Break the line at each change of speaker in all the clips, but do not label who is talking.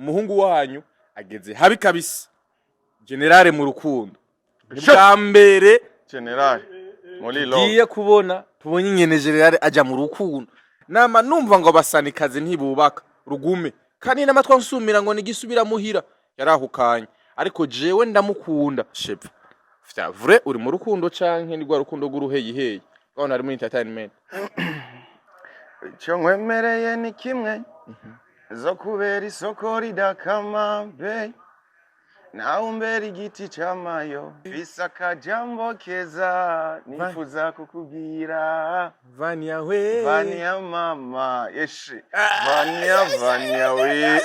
umuhungu wanyu ageze habi kabisa generale mu rukundo bwa mbere
generale muri lo
giye kubona tubonye ingene generale aja mu rukundo nama numva ngo abasanikazi ntibubaka rugume kandi namatwa nsumira ngo nigisubira muhira yarahukanye ariko jewe ndamukunda shepfa fya vrai uri mu rukundo canke ni gwa rukundo guruheyiheyi gona ari muri entertainment
cyo nkwemereye ni kimwe zo kubera isoko ridakama be nawe umbera igiti cy'amayo bisa akajambo keza nifuza kukubwira
Vania we
Vania mama yeshi Vania we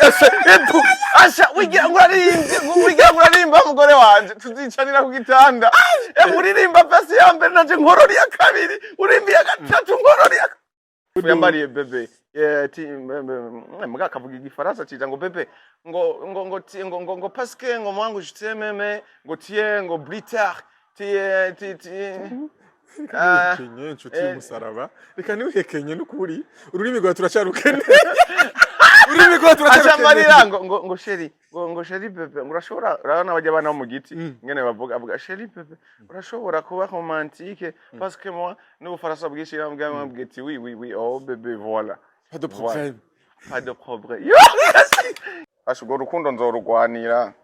asha wigira ngurarimba mugore wanje tuzicanira ku gitanda uririmba pasi ya mbere naje nkorori ya kabiri urimbi ya gatatu nkorori ya yambariye bebe mga kavuga igifaransa ciza ngo bebe ngo parce que ngo mwangu je t'aime ngo tie ngo blitard tie
kenye nshuti y'umusaraba reka niwekenye n'ukuri ururimi rwa turacarukene ururimi rwa turacarukene
achamarira ngo sheri ngo sheri bebe ngo urashobora urabona bajya bana mu giti ngene bavuga sheri bebe urashobora kuba romantique parce que moi n'ubufaransa bwinshi yambwiye ati oui oh bebe voilà
pas de problème
ashugora urukundo nzorugwanira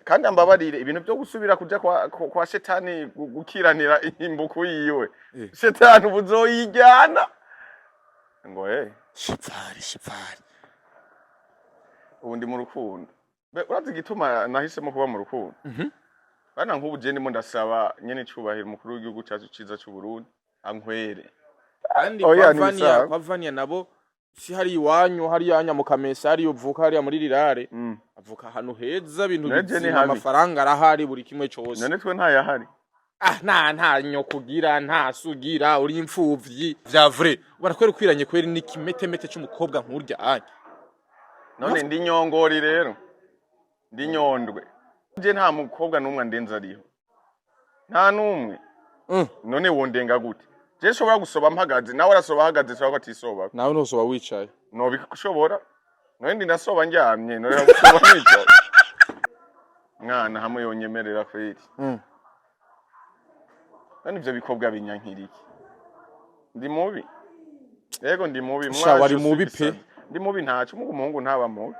kandi ambabarire ibintu byo gusubira kuja kwa shetani gukiranira imbuku yiwe shetani buzoyijyana ngo
shipfari
ubundi mu rukundo urazi gituma nahisemo kuba mu rukundo bana nk'ubu je ndimo ndasaba nyene cyubahiro mukuru w'igihugu cyacu ciza cy'u Burundi ankwere
kandi kwa Vania nabo si hari iwanyu hari yanya mu Kamesa hari uvuka hari muri Rirare avuka hano heza bintu bizima amafaranga arahari buri kimwe cyose
none twe nta yahari
nta nyokugira nta sugira uri imfuvyi vya vrai barakwera kwiranye kweri ni kimetemete cy'umukobwa nkurya anye
none ndi nyongori rero ndi nyondwe je nta mukobwa numwe ndenza ariho nta numwe none wondenga gute je shobora gusoba mpagaze nawe arasoba hagaze cyangwa atisoba
nawe ntusoba wicaye
no bikushobora none ndi nasoba njyamye none gusoba nicaye mwana hamwe yonyemerera kweri none ivyo bikobwa binyankiriki ndi mubi yego ndi mubi
mwari mubi pe
ndi mubi ntacu umuhungu ntaba mubi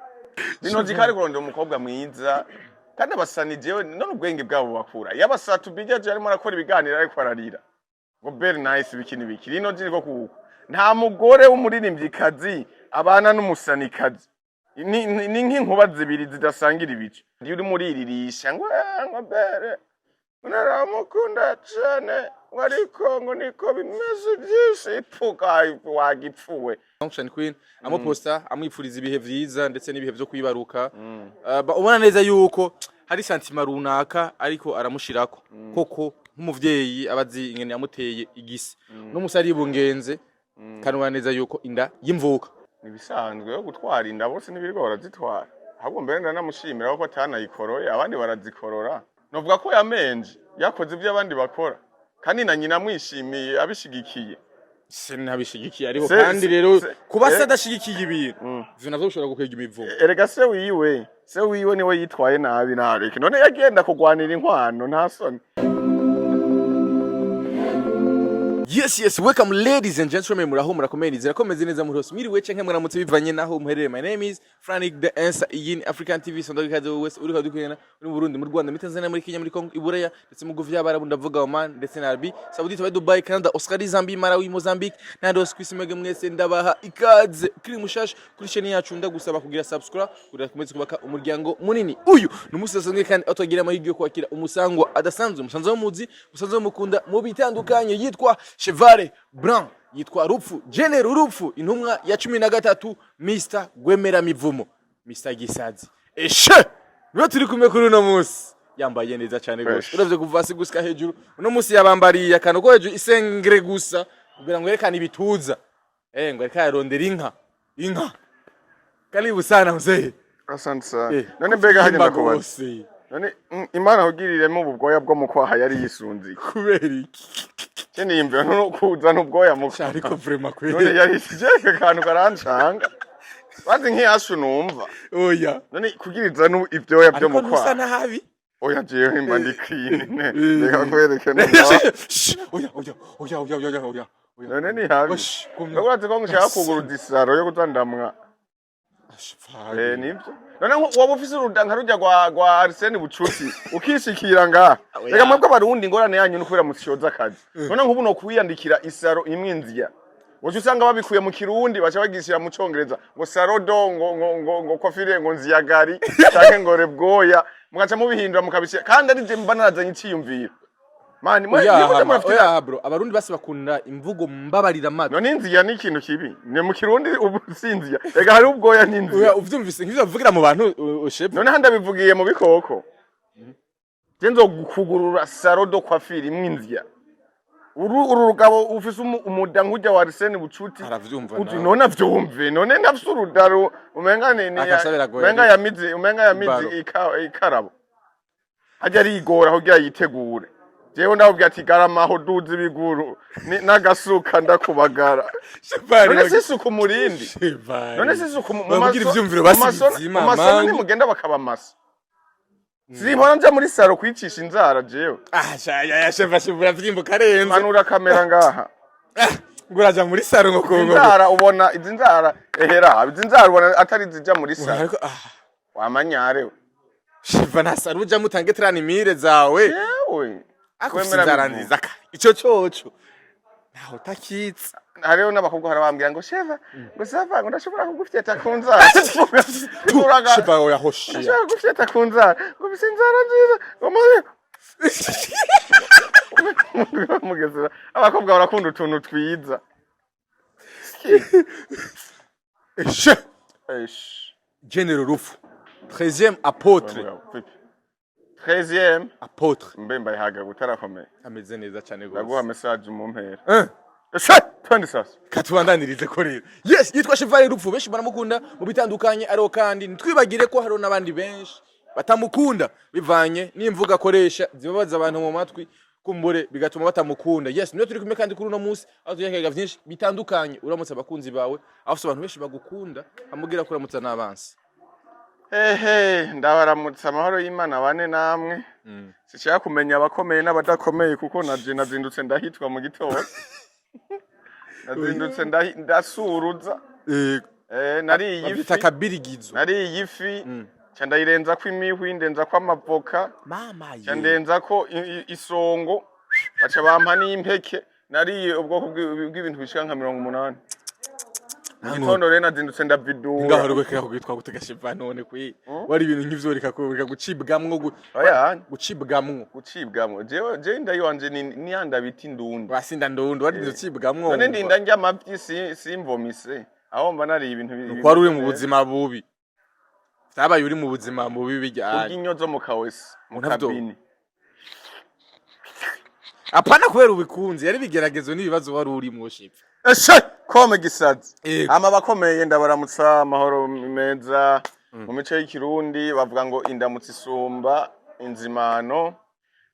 bino zikari kuronda umukobwa mwiza kandi abasani jewe none ubwenge bwabo bakura yabasatu bijaje arimo arakora ibiganiro ariko ararira ngo very nice bikini bikiri ino ziriko kuko nta mugore w'umuririmbyikazi abana n'umusanikazi ni nk'inkuba zibiri zidasangira ibice ndi uri muriririsha ngo bere unaramukunda cyane ariko ngo niko bimeze byinshi ipfuka wagipfuwe
Function Queen amuposta amwifuriza ibihe vyiza ndetse n'ibihe byo kwibaruka ubona neza yuko hari santima runaka ariko aramushirako koko nk'umuvyeyi abazi ingene yamuteye igisi no musari bungenze kanwa neza yuko inda yimvuka
nibisanzwe yo gutwara inda bose nibirwa barazitwara ahubwo mbere ndanamushimira ko atanayikoroye abandi barazikorora novuga ko yamenje yakoze ivyo abandi bakora kandi na nyina mwishimiye abishigikiye
nabishigikiye ariko kandi rero kuba se adashigikiye ibintu ivyo navyo bishobora gukwega imivumo
erega se wiwe niwe yitwaye nabi nareke none yagenda kugwanira inkwano nta soni.
Yes, welcome ladies and gentlemen, muraho murakomereza rakomeze neza muri hose miriwe canke mwaramutse bivanye naho muherere. My name is Frank the Answer in African TV sondagikaze wese uri kadukena uri mu Burundi mu Rwanda muri Tanzania muri Kenya muri Congo Iburaya ndetse mu guvya barabu ndavuga Oman ndetse na Arabie Saoudite ba Dubai Canada Australia Zambia Malawi Mozambique nando skwisimege mwese ndabaha ikaze kuri mushasha kuri channel yacu ndagusaba kugira subscribe kugira kumeze kubaka umuryango munini uyu numusasanzwe kandi atogira amahirwe yo kwakira umusango adasanzwe umusanzo w'umuzi umusanzo w'umukunda mu bitandukanye yitwa Chevare Blanc yitwa Rupfu General Rupfu intumwa ya 13 Mr Gwemera Mivumo Mr Gisazi eshe niwe turi kumwe kuri uno munsi yambaye neza cyane gose uravye kuva hasi guska hejuru uno munsi yabambariye akano ko hejuru isengre gusa kugira ngo yerekane ibituza ngo reka yarondera inka karibu sana mzee
asante sana none mbega hanye ndakubase none imana hugiriremo ubwoya bwo mukwaha yari yisunzi
kubera iki
Cheni imbe no kuza n'ubwoya mu
ariko vraiment kweli
none yari kijeke kantu karancanga bazi nk'iyashu numva
oya
none kugiriza ivyoya byo mu
ariko ntusa
kwa
nabi
oya jewe mba ndi clean reka kwereke
oya
none ni habi urazi ko ngushaka kuguruza isaro yo kuzandamwa nibyo none waba ufise urudanka rujya rwa Arsene Bucuti ukishikira ngaha reka mwebwe abarundi ingorane yanyu no kubera musyoza akazi none nk'ubu no kwiyandikira isaro imwinziya woje usanga babikuye mu kirundi baca bagishira mu congereza ngo sarodo ngo kofire ngo nziyagari canke ngo rebwoya mugaca mubihindura mukabishira kandi ari je mba narazanye iciyumviro mani
oya bro abarundi basi bakunda imvugo mbabarira mato
none inziya ni ikintu kibi ne mu kirundi ubusinziya ega hari ubwoya n'inziya
oya uvyumvise nk'ivyo bavugira mu bantu shefu
none handa bivugiye mu bikoko je nzokugurura sarodo kofire imwinziya uru rugabo ufise umuda nkujya wa Arsene Bucuti
aravyumva
none avyumve none ndafise urudaro umenga yamize ikarabo ajya rigora aho gya yitegure jewe ndabubwira ati garamaho duze ibiguru n'agasuka ndakubagara none sisuku murindi none sisuku mu maso mugenda bakabamasa Simbona nja muri saro kwicisha inzara jewe.
Ya sheva shivura vyimbo karenze.
Manura kamera ngaha.
Nguraja muri saro ngo
inzara ubona izinzara ehera izinzara ubona atari zija muri saro. Wamanyare.
Shiva na saro uja mutange 30 zawe.
Yewe.
Akwemera nziza ka. Ico coco. Naho takitsa.
Hariho n'abakobwa harabambira ngo sheva ngo sava ngo ndashobora kugufyeta kunzara.
Shiva oya hoshi.
Ndashobora kugufyeta kunzara. Ngo bisinzara nziza. Mugezera abakobwa barakunda utuntu twiza.
General Rufu 13e apôtre
13e
apôtre
mbemba ihaga gutarakomeye
ameze neza cyane gose
ndaguha message mu mpera
twende sasa katubandanirize ko rero yes yitwa Cheval Rufu benshi baramukunda mu bitandukanye ariho kandi nitwibagire ko haro nabandi benshi batamukunda bivanye n'imvuga akoresha zibabaza abantu mu matwi kumbure bigatuma batamukunda yes niyo turi kumwe kandi kuri uno munsi aho tuyakaga byinshi bitandukanye uramutse abakunzi bawe afite abantu benshi bagukunda amugira kuramutsa n'abansi
ndabaramutsa amahoro y'Imana bane namwe sishaka kumenya abakomeye n'abadakomeye kuko naje nazindutse ndahitwa mu gitondo nazindutse ndasuruza nari yifi
takabirigizo
nari yifi Chandayirenza ko imihwi ndenza ko amavoka
mama ye
chandenza ko isongo baca bampa n'impeke nari ubwoko bw'ibintu bishika nka 80 Gitondo rena zindutse ndavidura
ngaho rweka kugitwa gutega Cheval none kwi wari ibintu nk'ivyo reka gucibwamwo
gucibwamwo je ndayonje ni yanda biti ndundi
basinda ndundi wari gucibwamwo
none ndinda njya amavyi simvomise aho mba nari ibintu
kwari uri mu buzima bubi Tabaye uri mu buzima mu bibi bijyanye.
Uginyozo mu kawesi mu kabini.
Apana kubera ubikunze yari bigeragezo n'ibibazo wari uri mu shipa.
Kome gisazi. Ama bakomeye ndabaramutsa amahoro meza mu mico y'ikirundi bavuga ngo indamutsi isumba inzimano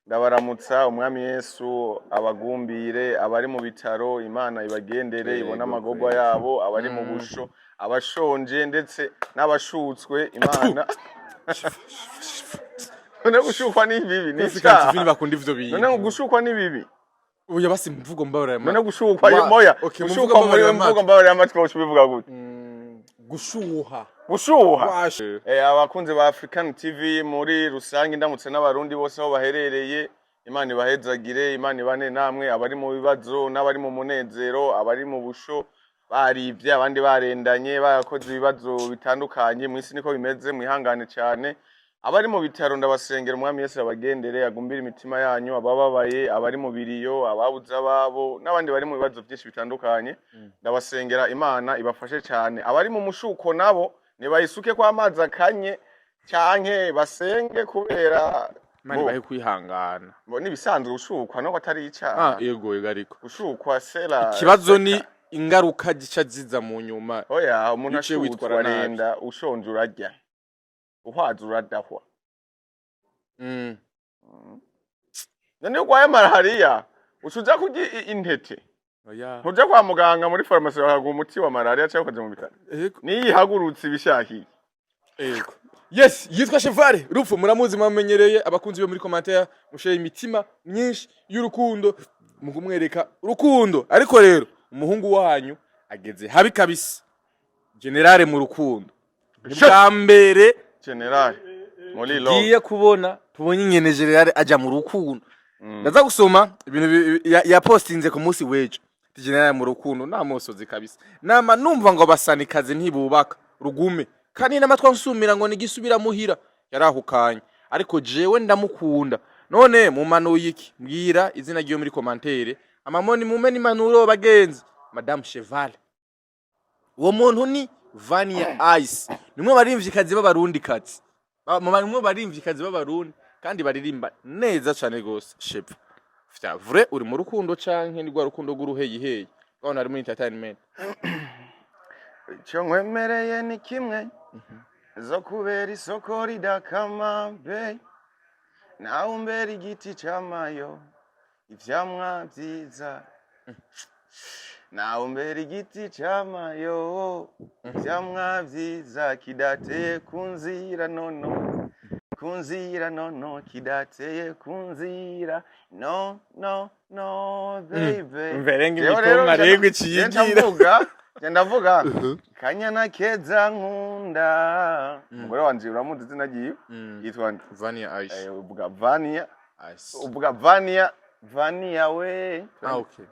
ndabaramutsa umwami Yesu abagumbire abari mu bitaro Imana ibagendere ibona amagogwa yabo abari mu busho abashonje ndetse n'abashutswe Imana none gushukwa ni bibi ni
cyaha TV bakunda ivyo bintu
none gushukwa ni bibi
uya basi mvugo mbabara
none gushukwa moya gushukwa muri mvugo mbabara amatwi bivuga gute gushuha abakunze ba African TV muri rusange ndamutse n'abarundi bose aho baherereye Imana ibahezagire Imana ibane namwe abari mu bibazo n'abari mu munezero abari mu busho barivye abandi barendanye barakoze ibibazo bitandukanye mu isi niko bimeze mwihangane cyane abari mu bitaro ndabasengera umwami Yesu abagendere agumbira imitima yanyu abababaye abari mu biriyo ababuza ababo n'abandi bari mu bibazo byinshi bitandukanye ndabasengera Imana ibafashe cyane abari mu mushuko nabo nibayisuke kwa amazi akanye cyanke basenge kubera
Mani bahe kwihangana
mbona ibisanzwe ushukwa no atari icyaha
yego ariko
ushukwa sera
kibazo ni ingaruka gica ziza mu nyuma
oya umuntu ashwitwa renda ushonje urajya uhwaza uradahwa none ugwaye malaria usuza kugi intete
oya
ntuja kwa muganga muri farumasi bakaguha umuti wa malaria cyangwa ukaja mu bitaro
ego
niyihagurutse ibishakiye
ego yes yitwa Chevale Rupfu muramuzi mwamenyereye abakunzi be muri commentaire mushaye imitima myinshi y'urukundo mu kumwereka urukundo ariko rero umuhungu wanyu ageze habi kabisa generale mu rukundo bwa mbere
general muri lo
giye kubona tubonye nyene generale aja mu rukundo ndaza gusoma ibintu ya postinze ku munsi wejo generale mu rukundo namosozi kabisa nama numva ngo basanikaze ntibubaka rugume kandi namatwa nsumira ngo nigisubira muhira yarahukanye ariko jewe ndamukunda none mu manuye iki mbwira izina giyo muri commentaire amamoni mumeni manuro bagenzi madame Chevale uwo muntu ni Vania Ice nimwe barimvyikazi b'abarundi kazi nimwe barimvyikazi b'abarundi kandi baririmba neza cyane gose Chevale fita vrai uri mu rukundo canke ni gwa rukundo guruheye gone ari muri entertainment
cyo nkwemereye ni kimwe zo kubera isoko ridakama be nawe umbera igiti cyamayo ivyamwa vyiza nawe umbera igiti cyamayo ivyamwa vyiza kidateye kunzira nono kidateye kunzira no baby
mverenga imitonga rego iciyigira
ndavuga kanyana keza nkunda umugore wanje uramuzi izina giye yitwa
Vania Ice
ubwa Vania
Ice
ubwa Vania we
okay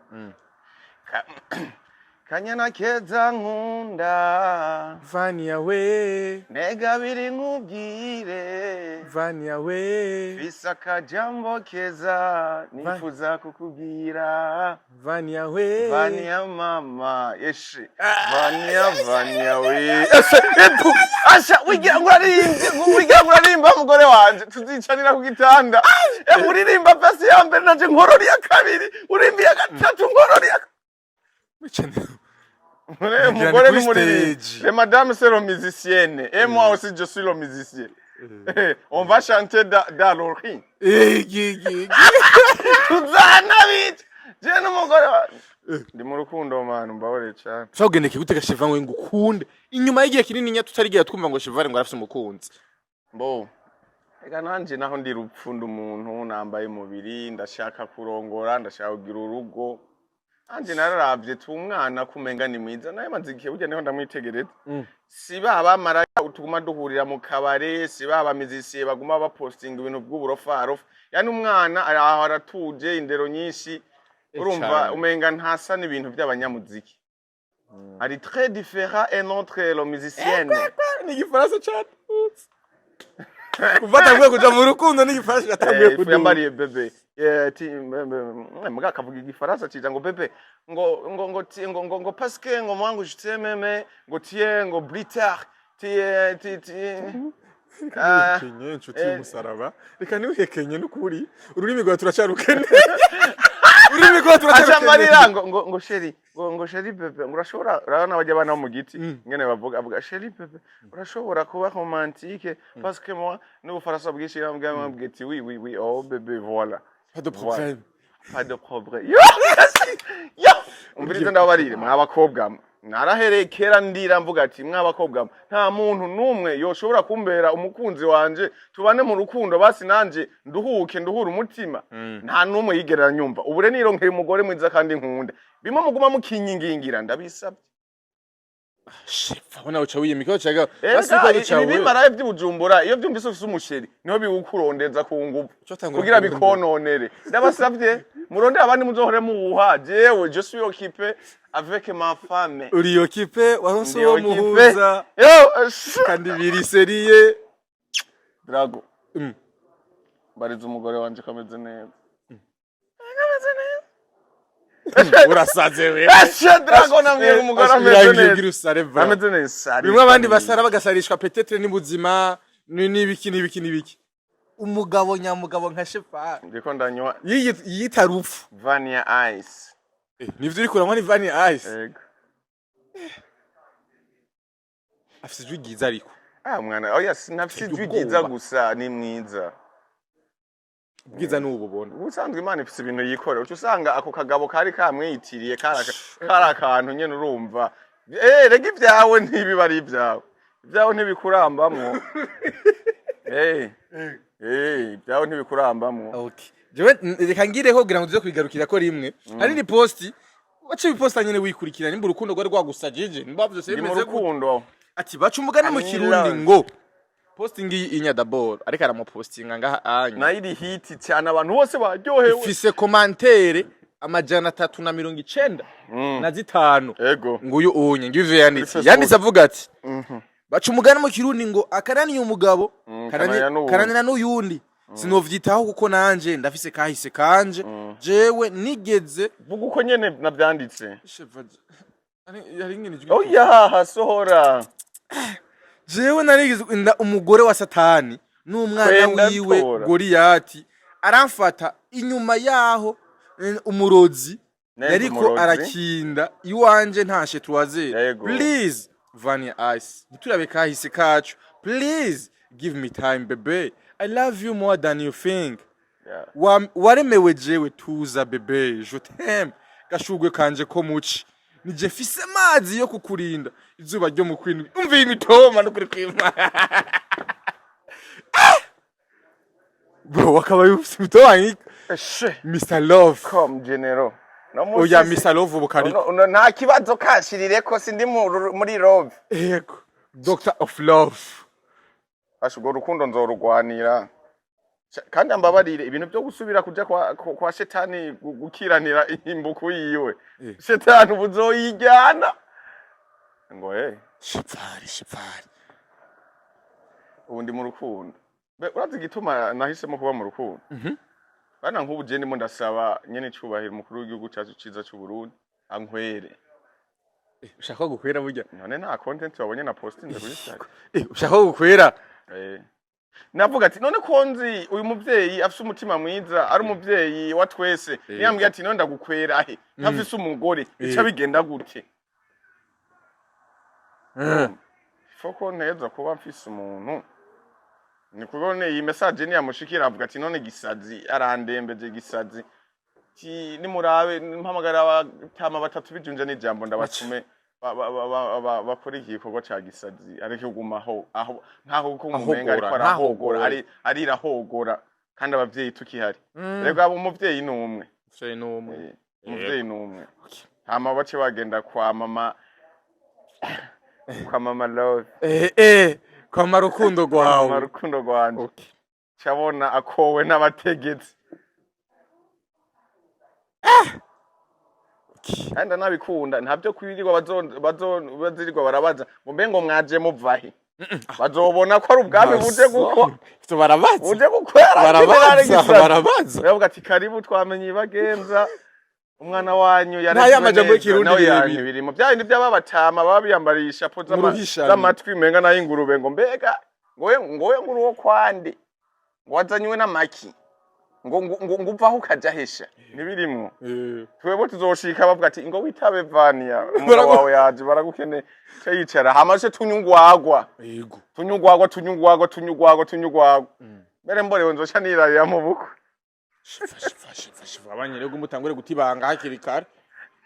kanyana keza nkunda
Vania we
nega biri nkubwire
Vania we
bisa kajambo keza nifuza kukubwira
Vania we
Vania mama yeshi Vania we asha wigira ngurarimba mugore wanje tuzicanira ku gitanda uririmba pasi ya mbere naje nkorori ya kabiri urimbi ya gatatu nkorori ya Mugore n'umuririmbyi madame c'est le musicienne et moi aussi je suis le musicien on va chanter dans l'oreille tuzana bit je n'umugore ndi mu rukundo manu mbabore cyane
cyogende kiguteka Chevale ngo ukunde inyuma y'igihe kinini nya tutarigiye twumva ngo Chevale ngo arafite umukunzi
mbo ega nanje naho ndi rupfunda umuntu nambaye mubiri ndashaka kurongora ndashaka kugira urugo anje nararavye tumwana kumenga ni mwiza naye manzikiye burya niho ndamwitegereza si baba maraya utuguma duhurira mu kabare si baba mizisiye baguma bapostinga ibintu bw'uburofarofa yani umwana araho aratuje indero nyinshi urumva umenga ntasa n'ibintu by'abanyamuziki ari très différent et notre le musicienne
ni gifaransa cyane kuvata ngwe kuja mu rukundo ni gifaransa gatambuye
kudu yambariye bebe mga kavuga igifaransa cyiza ngo bebe ngo parce que ngo mwangu je t'aime ngo tie ngo blitard tie
kenye nshuti y'umusaraba reka niwihekenye n'ukuri ururimi rwa turacarukene ururimi rwa turacarukene
achamarira ngo sheri ngo sheri bebe ngo urashobora urabona bajya bana mu giti ngene bavuga sheri bebe urashobora kuba romantique parce que moi n'ubufaransa bwinshi yambwiye ati oui oh bebe voilà
pas de problème
yo umvirize ndabarire mwabakobwa narahereye kera ndira mvuga ati mwabakobwa nta muntu numwe yoshobora kumbera umukunzi wanje tubane mu rukundo basi nanje nduhura umutima nta numwe yigerera nyumva ubure nironkeye umugore mwiza kandi nkunda bimwe muguma mukinyingingira ndabisabye
shefa wana uca wiyemika ucaga
basi ko ducawe ibi bimara by'ubujumbura iyo byumvise ufise umusheri niho biwukurondeza ku nguvu kugira bikononere ndabasabye muronde abandi muzohore muwuha jewe je suis occupé avec ma femme
uri occupé waronse uwo muhuza kandi biri serie
Drago bariza umugore wanje kameze neza
urasaze we
asha Drago namwe umugore ameze
neza bimwe abandi basara bagasarishwa peut-être n'ubuzima n'ibiki umugabo nyamugabo nka Chevale
ndiko ndanywa
yita Rupfu
Vania Ice
nivyo uri kuranywa ni Vania Ice
yego
afise ijwi ryiza ariko
mwana oya sinafise ijwi ryiza gusa ni mwiza
ubwiza n'ububona
ubusanzwe Imana ifite ibintu yikorera uca usanga ako kagabo kari kamwitiriye kari akantu nyene urumva rega ibyawe ntibiba ari ibyawe ntibikurambamwo ibyawe ntibikurambamwo
okay jewe reka ngireho kugira ngo tuze kwigarukira ko rimwe hari ni posti wace biposta nyene wikurikira nimba urukundo rwari rwagusajije nimba byose bimeze
urukundo
ati baca umugani mu kirundi ngo posting inya d'abord ariko aramupostinga ngaha anya
na iri hiti cyane abantu bose baryohewe
ifise commentaire amajana 390 na zitanu
ego
nguyu unye ngivyo yanditse avuga ati baca umugani mu kirundi ngo akaraniye umugabo karanira n'uyundi sinovyitaho kuko nanje ndafise kahise kanje jewe nigeze
vuga uko nyene navyanditse
yari ngene
oya sohora
jewe narigeze umugore wa Satani n'umwana wiwe Goriyati aramfata inyuma yaho umurozi yariko arakinda iwanje ntashe tuwazera please Vania Ice nturabe kahise kacu please give me time baby I love you more than you think waremewe jewe tuza bebe je t'aime gashugwe kanje ko muci nije mfise amazi yo kukurinda izuba ryo mu kwindwi umva imitoma no kuri kwima bro wakaba yufise imitoma Mr Love
come general
oya Mr Love bukari
nta kibazo kashirire ko sindi muri love
yego Doctor of Love
ashugura urukundo nzorugwanira kandi ambabarire ibintu byo gusubira kuja kwa shetani gukiranira imbuku yiwe shetani ubuzoyijyana ngo shipfari ubundi mu rukundo urazi igituma nahisemo kuba mu rukundo bana nk'ubu je ndimo ndasaba nyene cyubahiro mukuru w'igihugu cyacu ciza cy'u Burundi ankwere
ushaka gukwera burya
none nta content wabonye na posting kuri Instagram
ushaka gukwera
navuga ati none konzi uyu muvyeyi afise umutima mwiza ari umuvyeyi wa twese yambwiye ati none ndagukwera ahe ntafise umugore ica bigenda gute foko neza kuba mfise umuntu ni kubone iyi message ni yamushikira avuga ati none gisazi arandembeje gisazi ti nimurabe mpamagara abatama batatu bijunje n'ijambo ndabacume bakora igikorwa ca gisazi ariko ugumaho aho ntaho uko umumenga ariko arahogora arirahogora kandi abavyeyi tukihari rego abo umuvyeyi numwe umuvyeyi numwe hama bace bagenda kwa mama Love
kwa marukundo gwawe
marukundo gwanje cyabona akowe n'abategetsi kandi nabikunda ntabyo kwirirwa bazirirwa barabaza ngo mbe ngo mwaje muvahe bazobona ko ari ubwami buje guko
barabaza
buje gukwera
barabaza
bavuga ati karibu twamenye ibagenza umwana wanyu
yari amajambo y'ikirundi
birimo byandi by'ababatama babiyambarisha po z'amatwi menga nayo ingurube ngo mbega ngowe nguruwo kwandi wazanywe n'amaki ngo uvaho ukaja hesha nibirimo twebwe tuzoshika bavuga ati ngo witabe Vania umwana wawe yaje baragukene cyo yicara hamashe tunyungwagwa
yego
tunyugwagwa mbere mborewe nzoca nirarira mu buko
shifa abanyerego mutangure gutibanga hakiri kare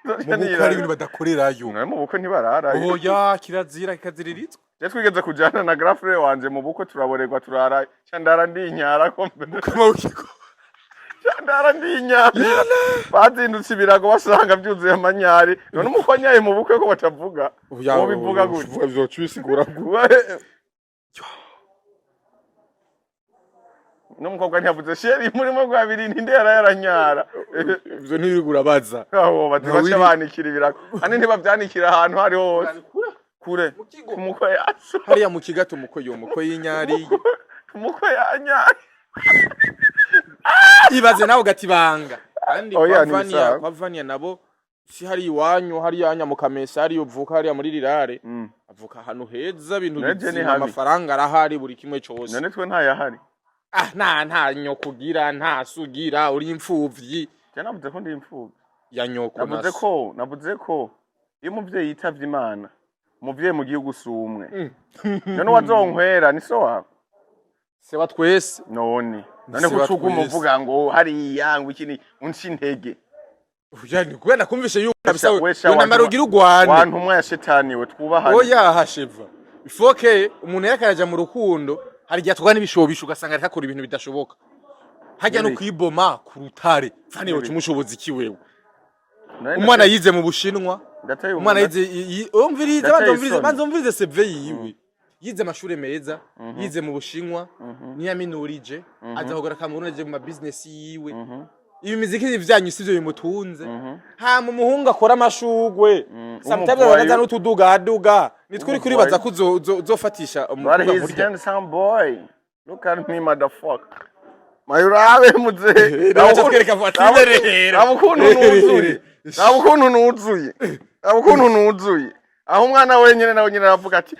mubukwe ari ibintu badakorerayo
mu bukwe ntibarara
oya kirazira kikaziririzwa
je twigeze kujana na grafre wanje mu bukwe turaborerwa turara cyandara ndinyara ko
mukama w'ikiko
cyandara ndinyara bazindutse ibirago basanga byuzuye amanyari none umukonyaye mu bukwe ko batavuga uwo bivuga gutyo
bizocubisigura
n'umukobwa ntiyavuze sheri murimo gwabiri ntinde yaranyara
ivyo ntibigura baza
aho bazibaca banikira ibirago ane ntibavyanikira ahantu hari hose kure kumuko yacu
hariya mu kigato muko yo muko y'inyari
kumuko yanyari
ibaze nawe gatibanga kandi kwa Vania nabo si hari iwanyu hari yanya mu Kamesa hari uvuka hari muri Rirare avuka hano heza bintu bizima amafaranga arahari buri kimwe cyose
none twe nta yahari
nta nyokugira nta sugira uri imfuvyi
cyanavuze ko ndi imfuvyi
ya nyoko
navuze ko iyo umuvyeyi yitavye Imana umuvyeyi mu gihugu sumwe none wazonkwera ni so wawe
se wa twese
none none kucuka umuvuga ngo hari yangu ikini unshi intege
yani kubera kumvishe yuko kabisa we namara ugira ugwane
wantu umwe ya shetani we twubahane
oya hasheva ifoke umuntu yakaraja mu rukundo hari gihe atwana ibishobisho ugasanga ariko akora ibintu bidashoboka hajya no kwiboma ku rutare fane yo cyumushobozi kiwewe umwana yize mu Bushinwa umwana yize umvirize CV yiwe yize amashuri meza yize mu Bushinwa niyaminurije aza kugora kamuruneje mu business yiwe ibi miziki byanyu sivyo bimutunze ha mu muhungu akora amashugwe sometimes bagaza n'utuduga nitwe kuri baza kuzofatisha
umukobwa muri some boy look at me motherfucker mayurabe muze
ndakwereka vatine rero
abukuntu nuzuye aho umwana wenyene nawe nyine aravuga ati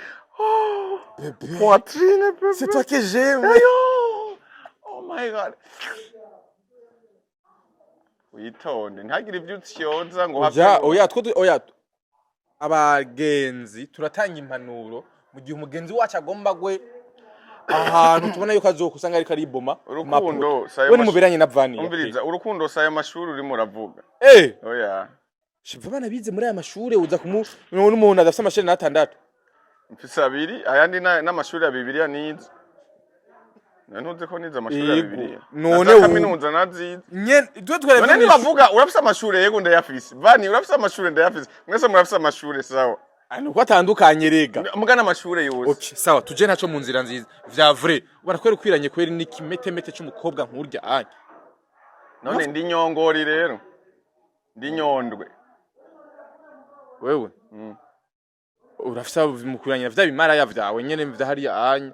poitrine bébé
c'est toi que j'aime
oh my god witonde ntagire ibyo utsyoza ngo
oya abagenzi turatanga impanuro mu gihe umugenzi wacu agomba gwe ahantu tubona yuko azokusanga ari kariboma
urukundo
we ni muberanye na Vani
umviriza urukundo saye amashuri urimo uravuga oya
shiva bana bize muri aya mashuri uza n'umuntu adafite amashuri n'atandatu
mfise abiri ayandi n'amashuri ya Bibiliya nize ntuze ko nize amashuri ya Bibiliya
none
kaminuza nazize
twe twere
none bavuga urafise amashuri yego ndayafise Vani urafise amashuri ndayafise mwese murafise amashuri sawa
nuko atandukanye rega
mugana amashuri yose
okay sawa tuje naco mu nzira nziza vya vrai barakwere kwiranye kweri ni kimetemete cy'umukobwa nkurya anye
none ndi nyongori rero ndi nyondwe
wewe urafisa mukuranya vya bimara yavyawe nyene vyahari anye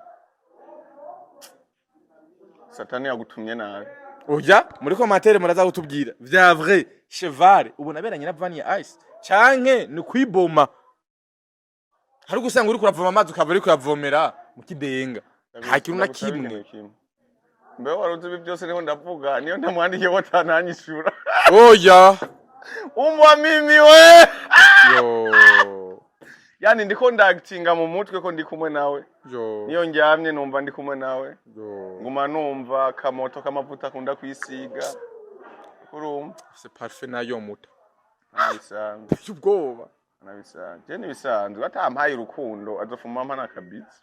satani yagutumye nabi
oya muri commentaire muraza gutubwira vya vrai cheval ubona beranye na Vani Ice canke ni kwiboma hari gusanga uri kuravoma amazi ukava uri kuyavomera mu kidenga nta kintu na kimwe
mbe waruzi ibi byose niho ndavuga niyo ndamwandikiye watananyishura
oya
umwa mimi we yo yani ndiko ndactinga mu mutwe ko ndi kumwe nawe niyo njyamye numva ndi kumwe nawe nguma numva kamoto kamavuta akunda kwisiga urumva
c'est parfait nayo muta
nabisanzwe
ubwoba
nabisanzwe nibisanzwe atampaye urukundo azofuma mpana kabitsi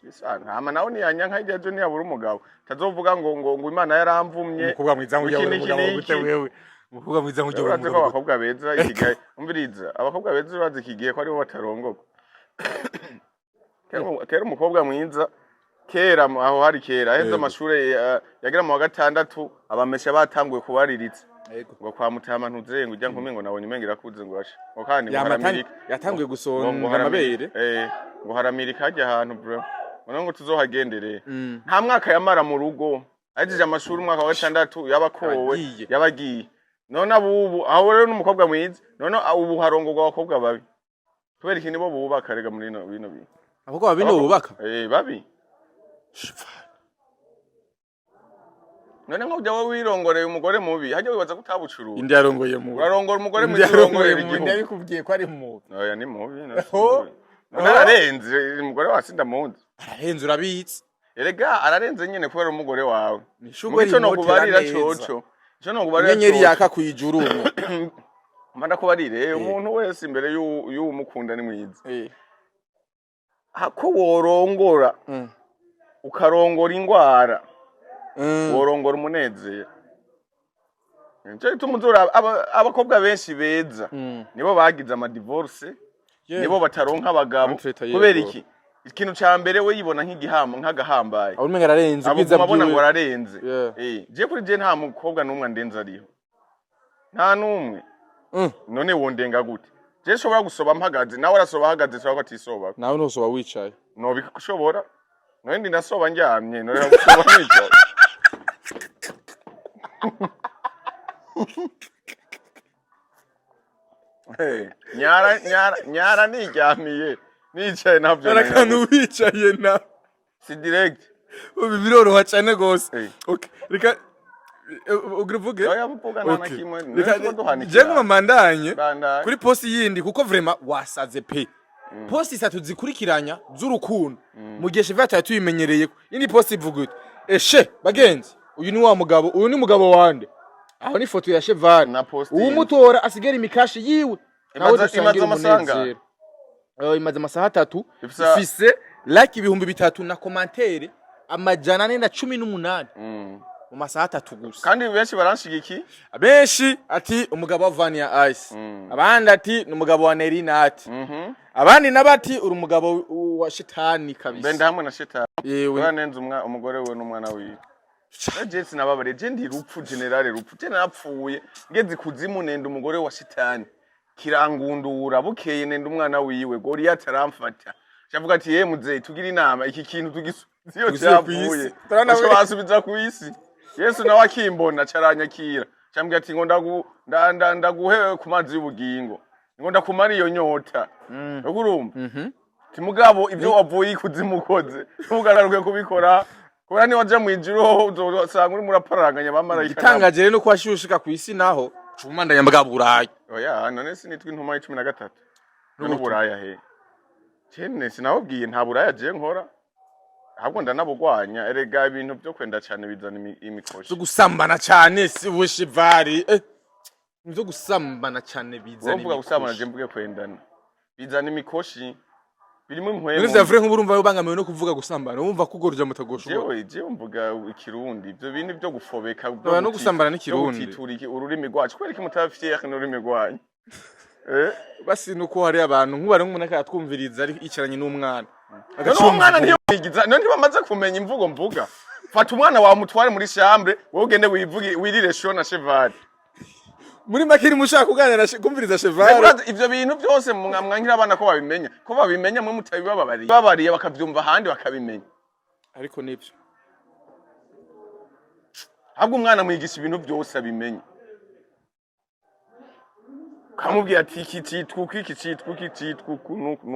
bisanzwe hama nawe niyanya nkajya je niyabura umugabo tazovuga ngo Imana yaramvumye
umukobwa mwiza ngo ujye umugabo gute wewe umukobwa mwiza ngo ujye umugabo
abakobwa beza ikigaye umviriza abakobwa beza bazi kigiye ko ari bo batarongoka kera umukobwa mwiza kera aho hari kera aheza amashuri yagira mu wa gatandatu abamesha batanguye kubariritse ngo kwa mutama ntuze ngo ujya nkumi ngo nabonye umengira kuze ngo ashe ngo kandi ngo haramirika
yatanguye gusonga amabere
ngo haramirika hajya ahantu bro ngo tuzohagendereye nta mwaka yamara mu rugo ahejeje amashuri umwaka wa gatandatu yabakowe yabagiye none abubu aho rero n'umukobwa mwiza none ubu harongorwa abakobwa babi kubera iki nibo bubaka rega muri bino bintu
abakobwa babi no bubaka
babi none ngo ujya wirongoreye umugore mubi hajya wibaza kutabucuruza
indi yarongoye mu
urarongora umugore mwiza urongoreye igihugu
ndabikubwiye ko ari mu
oya ni mubi none ararenze umugore wasinda muzi
ararenze urabitse
erega ararenze nyene kubera umugore wawe
nishugwe
cyo no kubarira coco cyo no kubarira
nyenyeri yaka kuyijuru
manda kubarire umuntu wese imbere y'umukunda ni mwiza hako worongora ukarongora ingwara worongora umunezero nje tumuzura abakobwa benshi beza nibo bagize ama divorce nibo bataronka abagabo kubera iki ikintu ca mbere we yibona nk'agahambaye
aho umenga ararenze
ubwiza bwiwe abona ngo ararenze je kuri je nta mukobwa numwe ndenza ariho nta numwe none wondenga gute je shobora gusoba mpagaze nawe arasoba hagaze cyangwa atisoba
nawe ntusoba wicaye
no bikushobora none ndi nasoba njyamye none gusoba wicaye nyara nijyamiye nicaye navyo
arakantu wicaye na
si direct
ubi biroroha cyane gose okay reka ugravuge
oya mvuga nana kimwe
je ngomandanye kuri post yindi kuko vraiment wasaze pe post isatu zikurikiranya z'urukundo mu gihe shiva tuyimenyereye indi post ivuga eshe bagenzi uyu ni wa mugabo, uyu ni mugabo wande. Aho ni foto ya Cheval.
Na posti.
Uwumutora asigera imikashi yiwe.
Imaze amasanga.
Imaze amasaha 3 ifise like 3000 na commentaire amajana 418 mu masaha 3 gusa.
Kandi benshi baranshigiki
benshi ati umugabo wa Vania Ice abandi ati numugabo wa Nerinati abandi nabati uri umugabo wa shitani kabisa
benda hamwe na shitani
yewe
uranenze umugore we n'umwana wiwe Jesse nababare je ndi rupfu generale rupfu je napfuye ngeze kuzimu nenda umugore wa shitani kirangundura bukeye nenda umwana wiwe Goliath aramfata cyavuga ati muze tugira inama iki kintu tugisubiye cyavuye basubiza ku isi Yesu nawe akimbona caranyakira cyambwiye ati ngo ndaguhe ku mazi y'ubugingo ngo ndakumara iyo nyota urumva timugabo ibyo wavuye ikuzimu koze ntugararuke kubikora kubera ni waje mu ijuru uzosanga uri muraparanganya bamarayika
itangaje rero ko washyushika ku isi naho cumanda nyambwa burayi
oya none sinitwa intuma y'13 no buraya he cyene sinababwiye nta buraya je nkora ahubwo ndanabugwanya erega ibintu byo kwenda cyane bizana imikoshi
zo gusambana cyane si bushivari byo gusambana cyane bizana
uvuga gusambana je mvuge kwendana bizana imikoshi birimo impwemo
Nivyo vre nk'urumva ubangamiwe no kuvuga gusambana wumva kugoruje mutagosho
je mvuga ikirundi ibyo bintu byo gufobeka
no gusambana n'ikirundi
utituriki ururimi rwacu kwereka mutafitiye n'ururimi rwanyu
basi nuko hari abantu nk'ubare nk'umuntu akatwumviriza ari icaranye n'umwana
umwana niyo wigiza none bamaze kumenya imvugo mvuga fata umwana wa mutware muri chambre wowe ugende wivuge wirire show na Cheval
muri makiri mushaka kuganira kumviriza Cheval
ivyo bintu byose mwankira abana ko babimenya mwe mutabibabariye bakavyumva handi bakabimenya
ariko nivyo
ahubwo umwana mwigisha ibintu byose abimenye kamubwiye ati iki cyitwa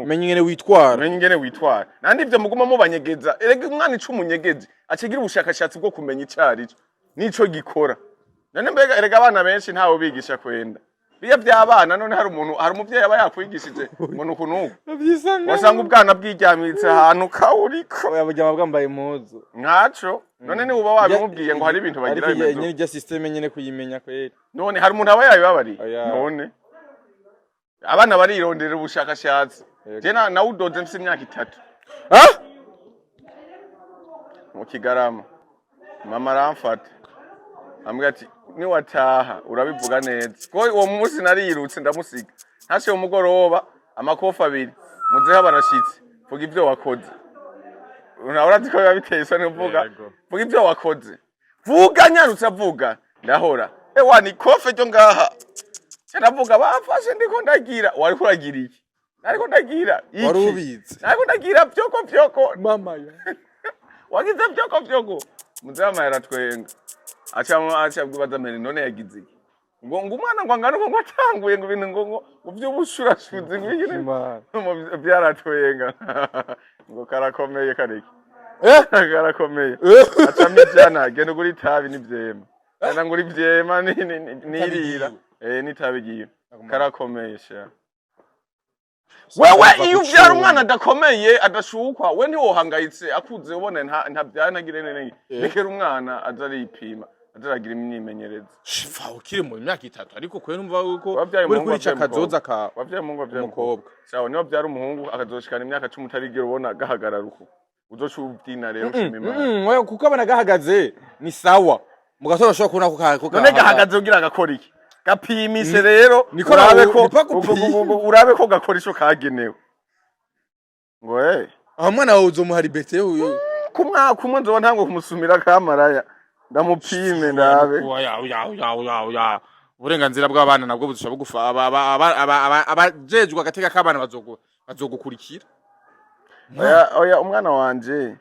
menye ingene witwara
nandi ivyo muguma mubanyegeza erega umwana icumunyegezi acigira ubushakashatsi bwo kumenya icari nico gikora none mbega erega abana benshi ntawo bigisha kwenda biya by'abana none hari umuvyeyi aba yakwigishije ngo nukunuko wasanga ubwana bwijyamitse ahantu kawuriko
yabujyama bwambaye impuzu
nkaco none ni uba wabimubwiye ngo hari ibintu bagira
bimezo nyine rya system nyene kuyimenya kweri
none hari umuntu aba yabibabari none abana barirondera ubushakashatsi je na udoze mfise imyaka 3 mu Kigarama mama aramfata ambwira ati ni wataha urabivuga neza ko uwo munsi narirutse ndamusiga hashe umugoroba amakofa abiri muzeha barashitse vuga ibyo wakoze urati ko yabiteye so nivuga vuga ibyo wakoze vuga nyarutse avuga ndahora wani kofe ryo ngaha cyaravuga bafashe ndiko ndagira wari kuragira iki nariko ndagira iki
warubize
nariko ndagira byoko
mama ya
wagize byoko muzeha yaratwenga acha bwibazamene none yagize iki ngo umwana ngo angana ngo atanguye ngo ibintu ngo by'ubushurashuzi ngwigire mu byaratwenga ngo karakomeye kareke karakomeye acamye cyana genda guri tabi nivyema na nguri vyema nirira nitabi giye karakomeye sha wewe iyo uvyara umwana adakomeye adashukwa we ni wohangayitse akuze ubone nta byanagire nene bekera umwana azaripima azaragira imyimenyerezo
shifa ukiri mu myaka 3 ariko kwe numva uko uri kuri cakazoza ka
wavyaye mu ngo vy'umukobwa sawa niyo vyara umuhungu akazoshikana imyaka 10 utarigera ubona gahagarara uko uzocubyina rero ushimima
wewe kuko abana gahagaze ni sawa mugatora shoko kuna ko
none gahagaze ugira gakora iki gapimise rero urabe ko gakora ico kagenewe ngo
aho mwana wawe uzomuha liberté uyo
kumwe nzoba ntango kumusumira kamaraya ndamupime ndabe
ya uburenganzira bw'abana nabwo bushobora bugufa abajejwe agateka k'abana bazogukurikira
oya umwana wanje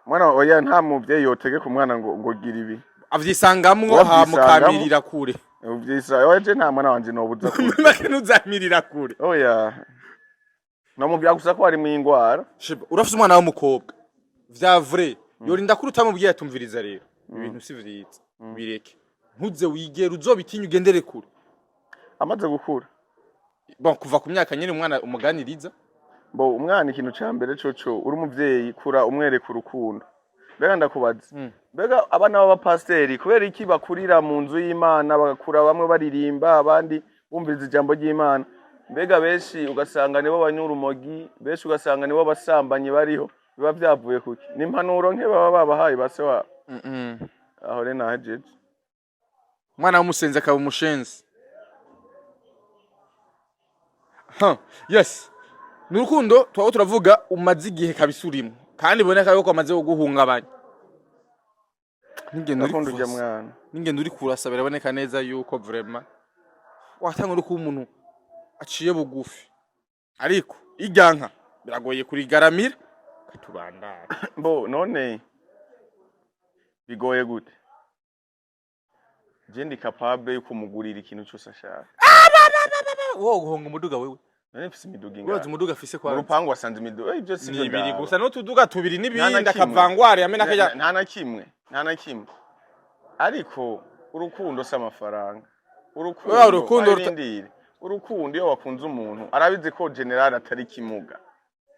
oya nta muvyeyi yotegeka umwana ngo gira ibi
avyisangamwo hamukamirira kure
uvyisa oje nta mwana wanje nobuza
kure make nuzamirira kure
oya namubya gusa ko ari mu ingwara
urafise umwana w'umukobwa vya vrai yorinda kuri utamubwiye atumviriza rero ibintu sivyiza bireke ntuze wigera uzobitinya ugendere kure
amaze gukura
bon kuva ku myaka nyene umwana umuganiriza
umwana ikintu ca mbere coco uri umuvyeyi kura umwereka urukundo mbega ndakubaza mbega abana b'abapasiteri kubera iki bakurira mu nzu y'Imana bagakura bamwe baririmba abandi bumviriza ijambo ry'Imana mbega benshi ugasanga nibo banyurumogi benshi ugasanga nibo basambanyi bariho biba byavuye kuki ni impanuro nke baba babahaye base wabo aho rero nahejeje
mwana w'umusenzi akaba umushenzi yes ni urukundo twaba turavuga umaze igihe kabisa urimo kandi iboneka yuko amaze guhungabanya n'ingendo uri kurasa biraboneka neza yuko vraiment watanga uri kuba umuntu aciye bugufi ariko ijyanka biragoye kurigaramira katubandara
bo none bigoye gute je ndi capable yo kumugurira ikintu cyose ashaka
wo guhonga umuduga wewe
none mfise imiduga ingahe
urazi umuduga afise kwa
urupangu wasanze imiduga ibyo si
ni ibiri gusa no tuduga tubiri n'ibindi akavangware yamena kajya
nta na kimwe ariko urukundo si amafaranga urukundo iyo wakunze umuntu arabizi ko general atari kimuga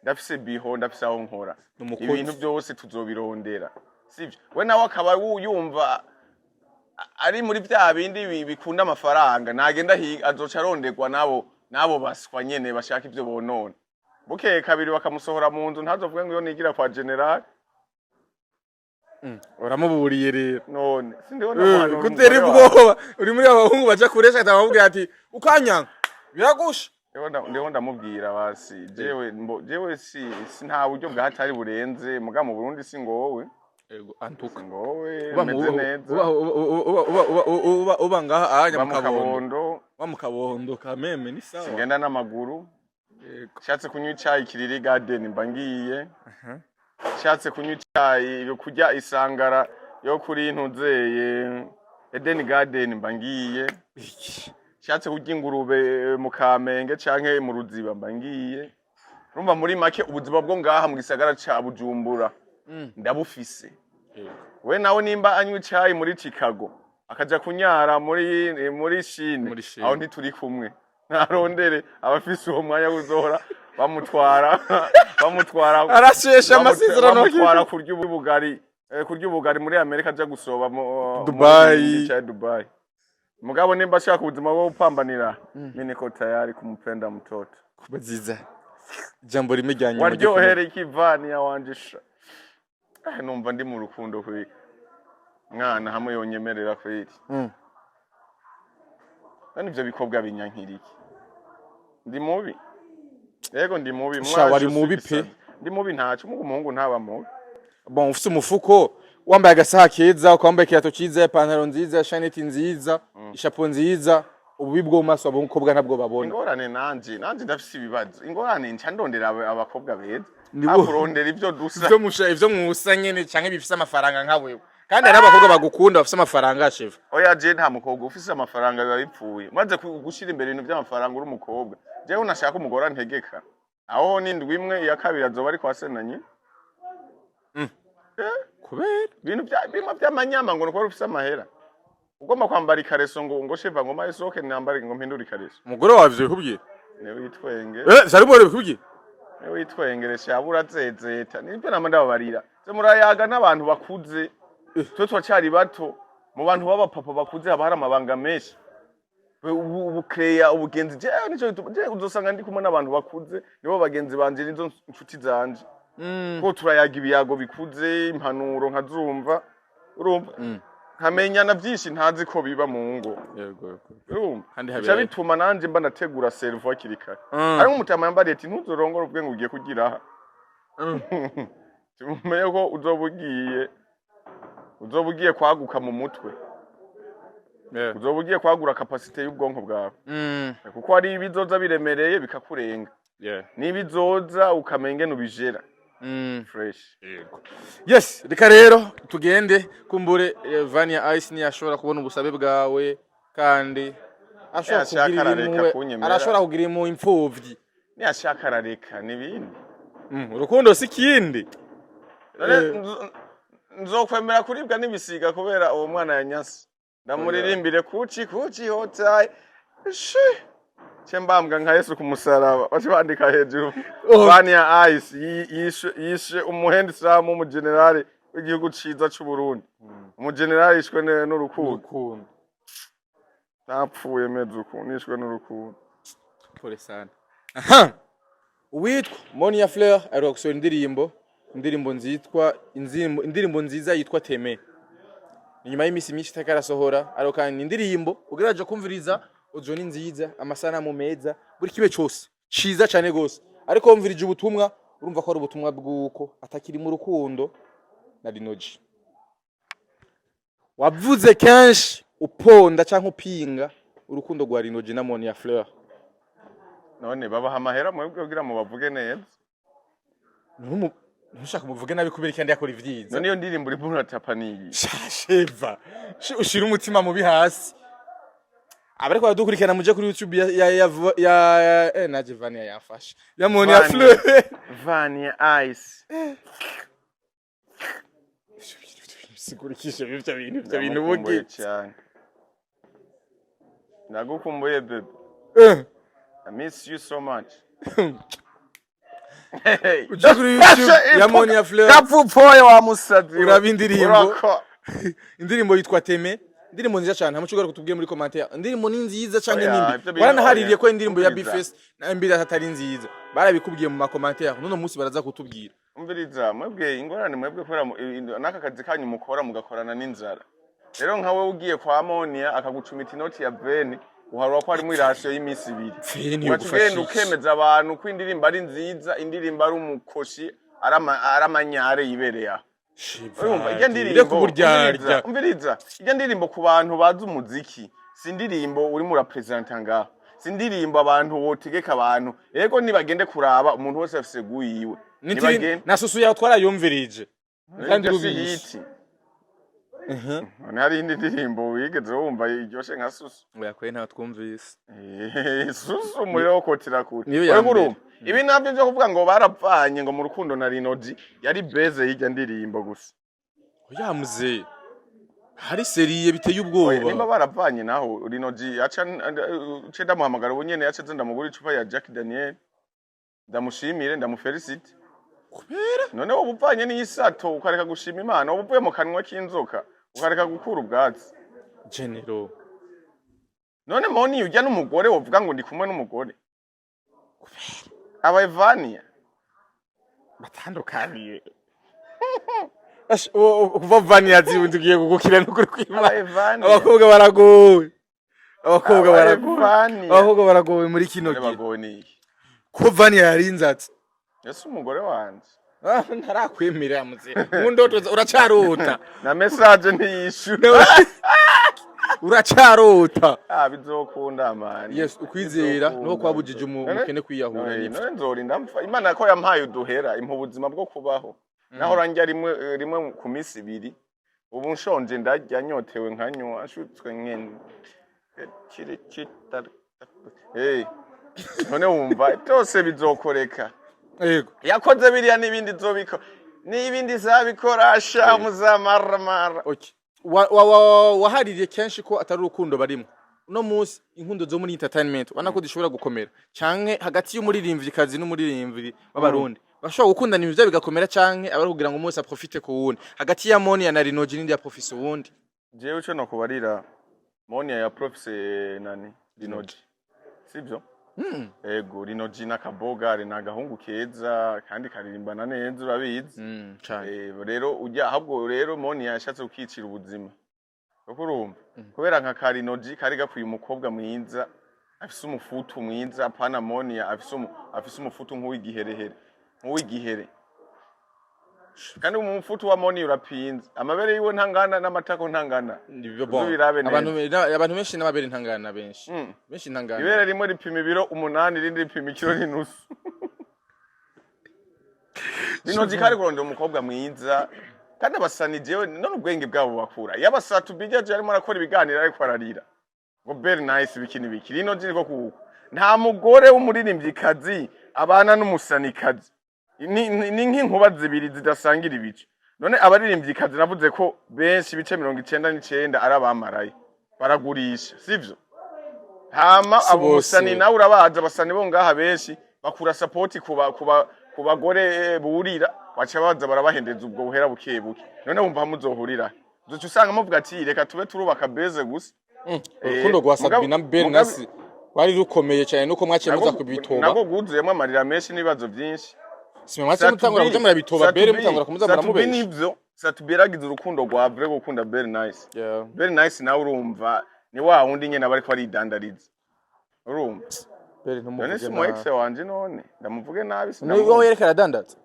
ndafise biho ndafise aho nkora ibintu byose tuzobirondera sivyo we nawe akaba yumva ari muri bya bindi bikunda amafaranga nagenda azoca aronderwa nabo baswa nyene bashaka ivyo bonona bukeye kabiri bakamusohora mu nzu ntazovuge ngo yo nigira kwa general
uramuburiye rero
none sindiho
kutera ubwoba uri muri abahungu baja kuresha atamubwira ati ukanyanga biragusha
ndiho ndamubwira basi jewe si nta buryo bwatari burenze muga mu Burundi si ngowe
ego antuka
ngowe meze neza
uba ngaha ahanya
mu
kabondo kameme ni sawa
singenda n'amaguru shatse kunywa icyayi kiriri garden mbangiye shatse kunywa icyayi yo kujya isangara yo kuri ntuzeye Eden Garden mbangiye shatse kurya ingurube mu Kamenge canke mu Ruziba mbangiye urumva muri make ubuzima bwo ngaha mu gisagara ca Bujumbura ndabufise we nawe nimba anywa icyayi muri Chicago akaja kunyara muri Chine aho ntituri kumwe narondere abafise uwo mwanya uzohora bamutwara
arashesha amasezerano
bamutwara kurya ubugari muri Amerika aja gusoba mu Dubai mugabo nimba ashaka ubuzima bwo gupambanira mimi niko tayari kumupenda mtoto
kubaziza jambo rimejyanye
waryohere ikivani ya wanjisha numva ndi mu rukundo kwe mwana hamwe yonyemerera kweri nani ivyo bikobwa binyankiriki ndi mubi yego ndi mubi
mwari mubi pe
ndi mubi ntacu umuhungu ntaba mubi
bon ufite umufuko wambaye agasaha keza ukambaye ikirato cyiza ipantaro nziza shaneti nziza ishapo nziza ububi bwo maso abakobwa ntabwo babona
ingorane nanje ndafise ibibazo ingorane nca ndondera abakobwa beza akurondera ivyo dusa
ivyo musa nyene canke bifise amafaranga nkawewe kandi hari abakobwa bagukunda bafise amafaranga chef
oya je nta mukobwa ufise amafaranga biba bipfuye maze gushira imbere ibintu by'amafaranga uri umukobwa jewe unashaka umugora ntegeka aho n'indwi imwe ya kabiri azoba ari kwa senanye
kubera
ibintu by'amanyama ngo nuko ufise amahera ugomba kwambara ikareso ngo chef ngo mayisoke nambare ngo mpindura ikareso
umugore wavye kubye
ne witwenge
zari bore kubye
ne witwengeresha yabura zezeta nibyo nama ndababarira ze murayaga n'abantu bakuze twe twacari bato mu bantu baba papa bakuze haba hari amabanga menshi ubukeya ubugenzi je nico uzosanga ndi kumwe n'abantu bakuze nibo bagenzi banje nizo nshuti zanje ko turayaga ibiyago bikuze impanuro nkazumva urumva nkamenya na byinshi ntazi ko biba mu ngo
yego
urumva bituma nanje mba nategura servo akirikare ari nk'umutama yambariye ati ntuzorongora ubwe ngo ugiye kugira aha tumenye ko uzobugiye kwaguka mu mutwe uzobugiye kwagura capacity y'ubwonko bwawe kuko hari ibizoza biremereye bikakurenga nibizoza ukamenge nubijera fresh
yes reka rero tugende kumbure Vania Ice ni ashobora kubona ubusabe bwawe kandi arashobora kugira mu impfuvyi
ni ashaka arareka nibindi
urukundo si kindi
nzokwemera kuribwa n'ibisiga kubera uwo mwana yanyase ndamuririmbire kuci hotaye Chembambwa nka Yesu kumusaraba bashibandika hejuru Vania Ice yishe umuhendi Islam mu general w'igihugu ciza c'u Burundi umugenerali yishwe n'urukundo napfuye meze uku nishwe n'urukundo
pole sana aha uwitwa Monia Fleur aheruka gusohora indirimbo nziza yitwa Teme inyuma y'imisi myinshi itakarasohora ariko kandi indirimbo ugerageje kumviriza uzo ni nziza amasanamu meza buri kibe cyose ciza cyane gose ariko wumvirije ubutumwa urumva ko ari ubutumwa bw'uko atakiri mu rukundo na Rinoji wavuze kenshi uponda canke upinga urukundo rwa Rinoji na Monia Fleur
none babaha amahera mwebwe kugira mu bavuge neza
ntushaka muvuge nabi kubera kandi yakora ivyiza
none iyo ndirimbo uri muratapa niyi
sheva ushira umutima mubi hasi abariko badukurikirana muje kuri YouTube ya naje Vania yafasha ya Monia Fleur
Vania Ice
sigurikishe ibyo bintu bugi
cyane nagukumbuye bebe I miss you so much
uje kuri YouTube ya Monia Fleur
kapfupoye wa musazi
uraba indirimbo yitwa Teme indirimbo nziza cyane hamucugara kutubwiye muri commentaire indirimbo ni nziza cyane nimbi baranahaririye ko indirimbo ya Bifest na mbira atari nziza barabikubwiye mu commentaire none munsi baraza kutubwira
umviriza mwebwe ingorane mwebwe kora naka kazi kanyu mukora mugakorana n'inzara rero nkawe ugiye kwa Monia akagucumita inoti ya Beni uharwa ko ari mu irasiyo y'imisi 2 watugenda ukemeza abantu ko indirimbo ari nziza indirimbo ari umukoshi aramanyare yibereye urumva ijya ndirimbo umviriza ijya ndirimbo ku bantu bazi umuziki si indirimbo uri mu representer ngaho si indirimbo abantu wotegeka abantu yego nibagende kuraba umuntu wese afise guyiwe
na susu yawe twarayumvirije kandi rubiyiti
hari indi ndirimbo wigeze wumva iryoshe nka susu
oya kwe nta twumvise
susu umuriro wo kotira kure ibi nabyo byo kuvuga ngo barapfanye ngo mu rukundo na Rinoji yari beze y'ijya ndirimbo gusa
oya muze hari seriye biteye ubwoba
nimba barapfanye naho Rinoji aca ceda muhamagara ubunyene yace ndamugura icupa ya Jack Daniel ndamushimire ndamufelicite kubera none ubupfanye n'isato ukareka gushima Imana ubuvuye mu kanwa k'inzoka ukareka gukura ubwatsi
general
none Moni ujya n'umugore wovuga ngo ndi kumwe n'umugore aba Evania
batandukaniye kuva Vania ziundugiye gukukira n'ukuri kwima abakobwa baragowe abakobwa baragowe muri kino gihe ko Vania yarinzatse
Yesu umugore wanje
ntarakwemera muze mundoto uracarota
na message ntiyishura
uracarota
bizokunda amani
yes ukwizera no kwabujije umukene kwiyahura
none nzorinda mfa Imana ko yampaye uduhera impu buzima bwo kubaho naho ranjya rimwe ku misi 2 ubu nshonje ndarya nyotewe nkanywa ashutswe nkene kiri kita none wumva byose bizokoreka
yego
yakoze biriya nibindi zobiko nibindi zabikorasha muzamarmara
okay wahaririye kenshi ko atari urukundo barimo no munsi inkundo zo muri entertainment wanako dishobora gukomera canke hagati y'umuririmbyi kazi n'umuririmbyi b'abarundi bashobora gukundana ibyo bigakomera canke abari kugira ngo umunsi aprofite ku wundi hagati ya Monia na Rinoji n'indi ya profise wundi
jewe cyo no kubarira Monia ya profise nani Rinoji sibyo ego Rinoji n'akaboga na gahungu keza kandi karirimbana neza urabizi rero ujya ahubwo rero Monia yashatse ukicira ubuzima urumva kubera nka Rinoji kari gakwiye umukobwa mwiza afise umufutu mwiza apana Monia afise umufutu nk'uwigihere kandi umufutu wa Monia urapinze amabere yiwe ntangana n'amatako ntangana
abantu benshi n'amabere ntangana benshi ntangana
ibere rimwe ripima ibiro 8 irindi ripima ikiro n'inusu Rinoji kari kurondera umukobwa mwiza kandi abasani jewe none ubwenge bwabo bakura yabasatu bijaje arimo arakora ibiganiro ariko ararira ngo very nice bikini biki Rinoji niko kuko nta mugore w'umuririmbyikazi abana n'umusanikazi ni nk'inkuba zibiri zidasangira ibice none abaririmbyikazi navuze ko benshi bice 99 arabamaraye baragurisha sivyo hama abo musani nawe urabaza abasani bo ngaha benshi bakura support ku bagore burira baca baza barabahendeza ubwo buhera buke buke none wumva muzohurira uzoca usanga muvuga ati reka tube turubaka beze gusa
urukundo rwa Sabi na Bernasi wari rukomeye cyane nuko mwaciye muza kubitoba
nako guzuyemo amarira menshi n'ibibazo byinshi
simwe mwaciye mutangura kuja murabitoba Bere mutangura kumuza muramubesha
nivyo satuberagize urukundo rwa vrai gukunda Bernasi
yeah
Bernasi nawe urumva ni wa wundi nyene bariko baridandariza urumva
Bere ntumuvuge
none si mu ex wanje none ndamuvuge nabi
niwe yerekana dandatse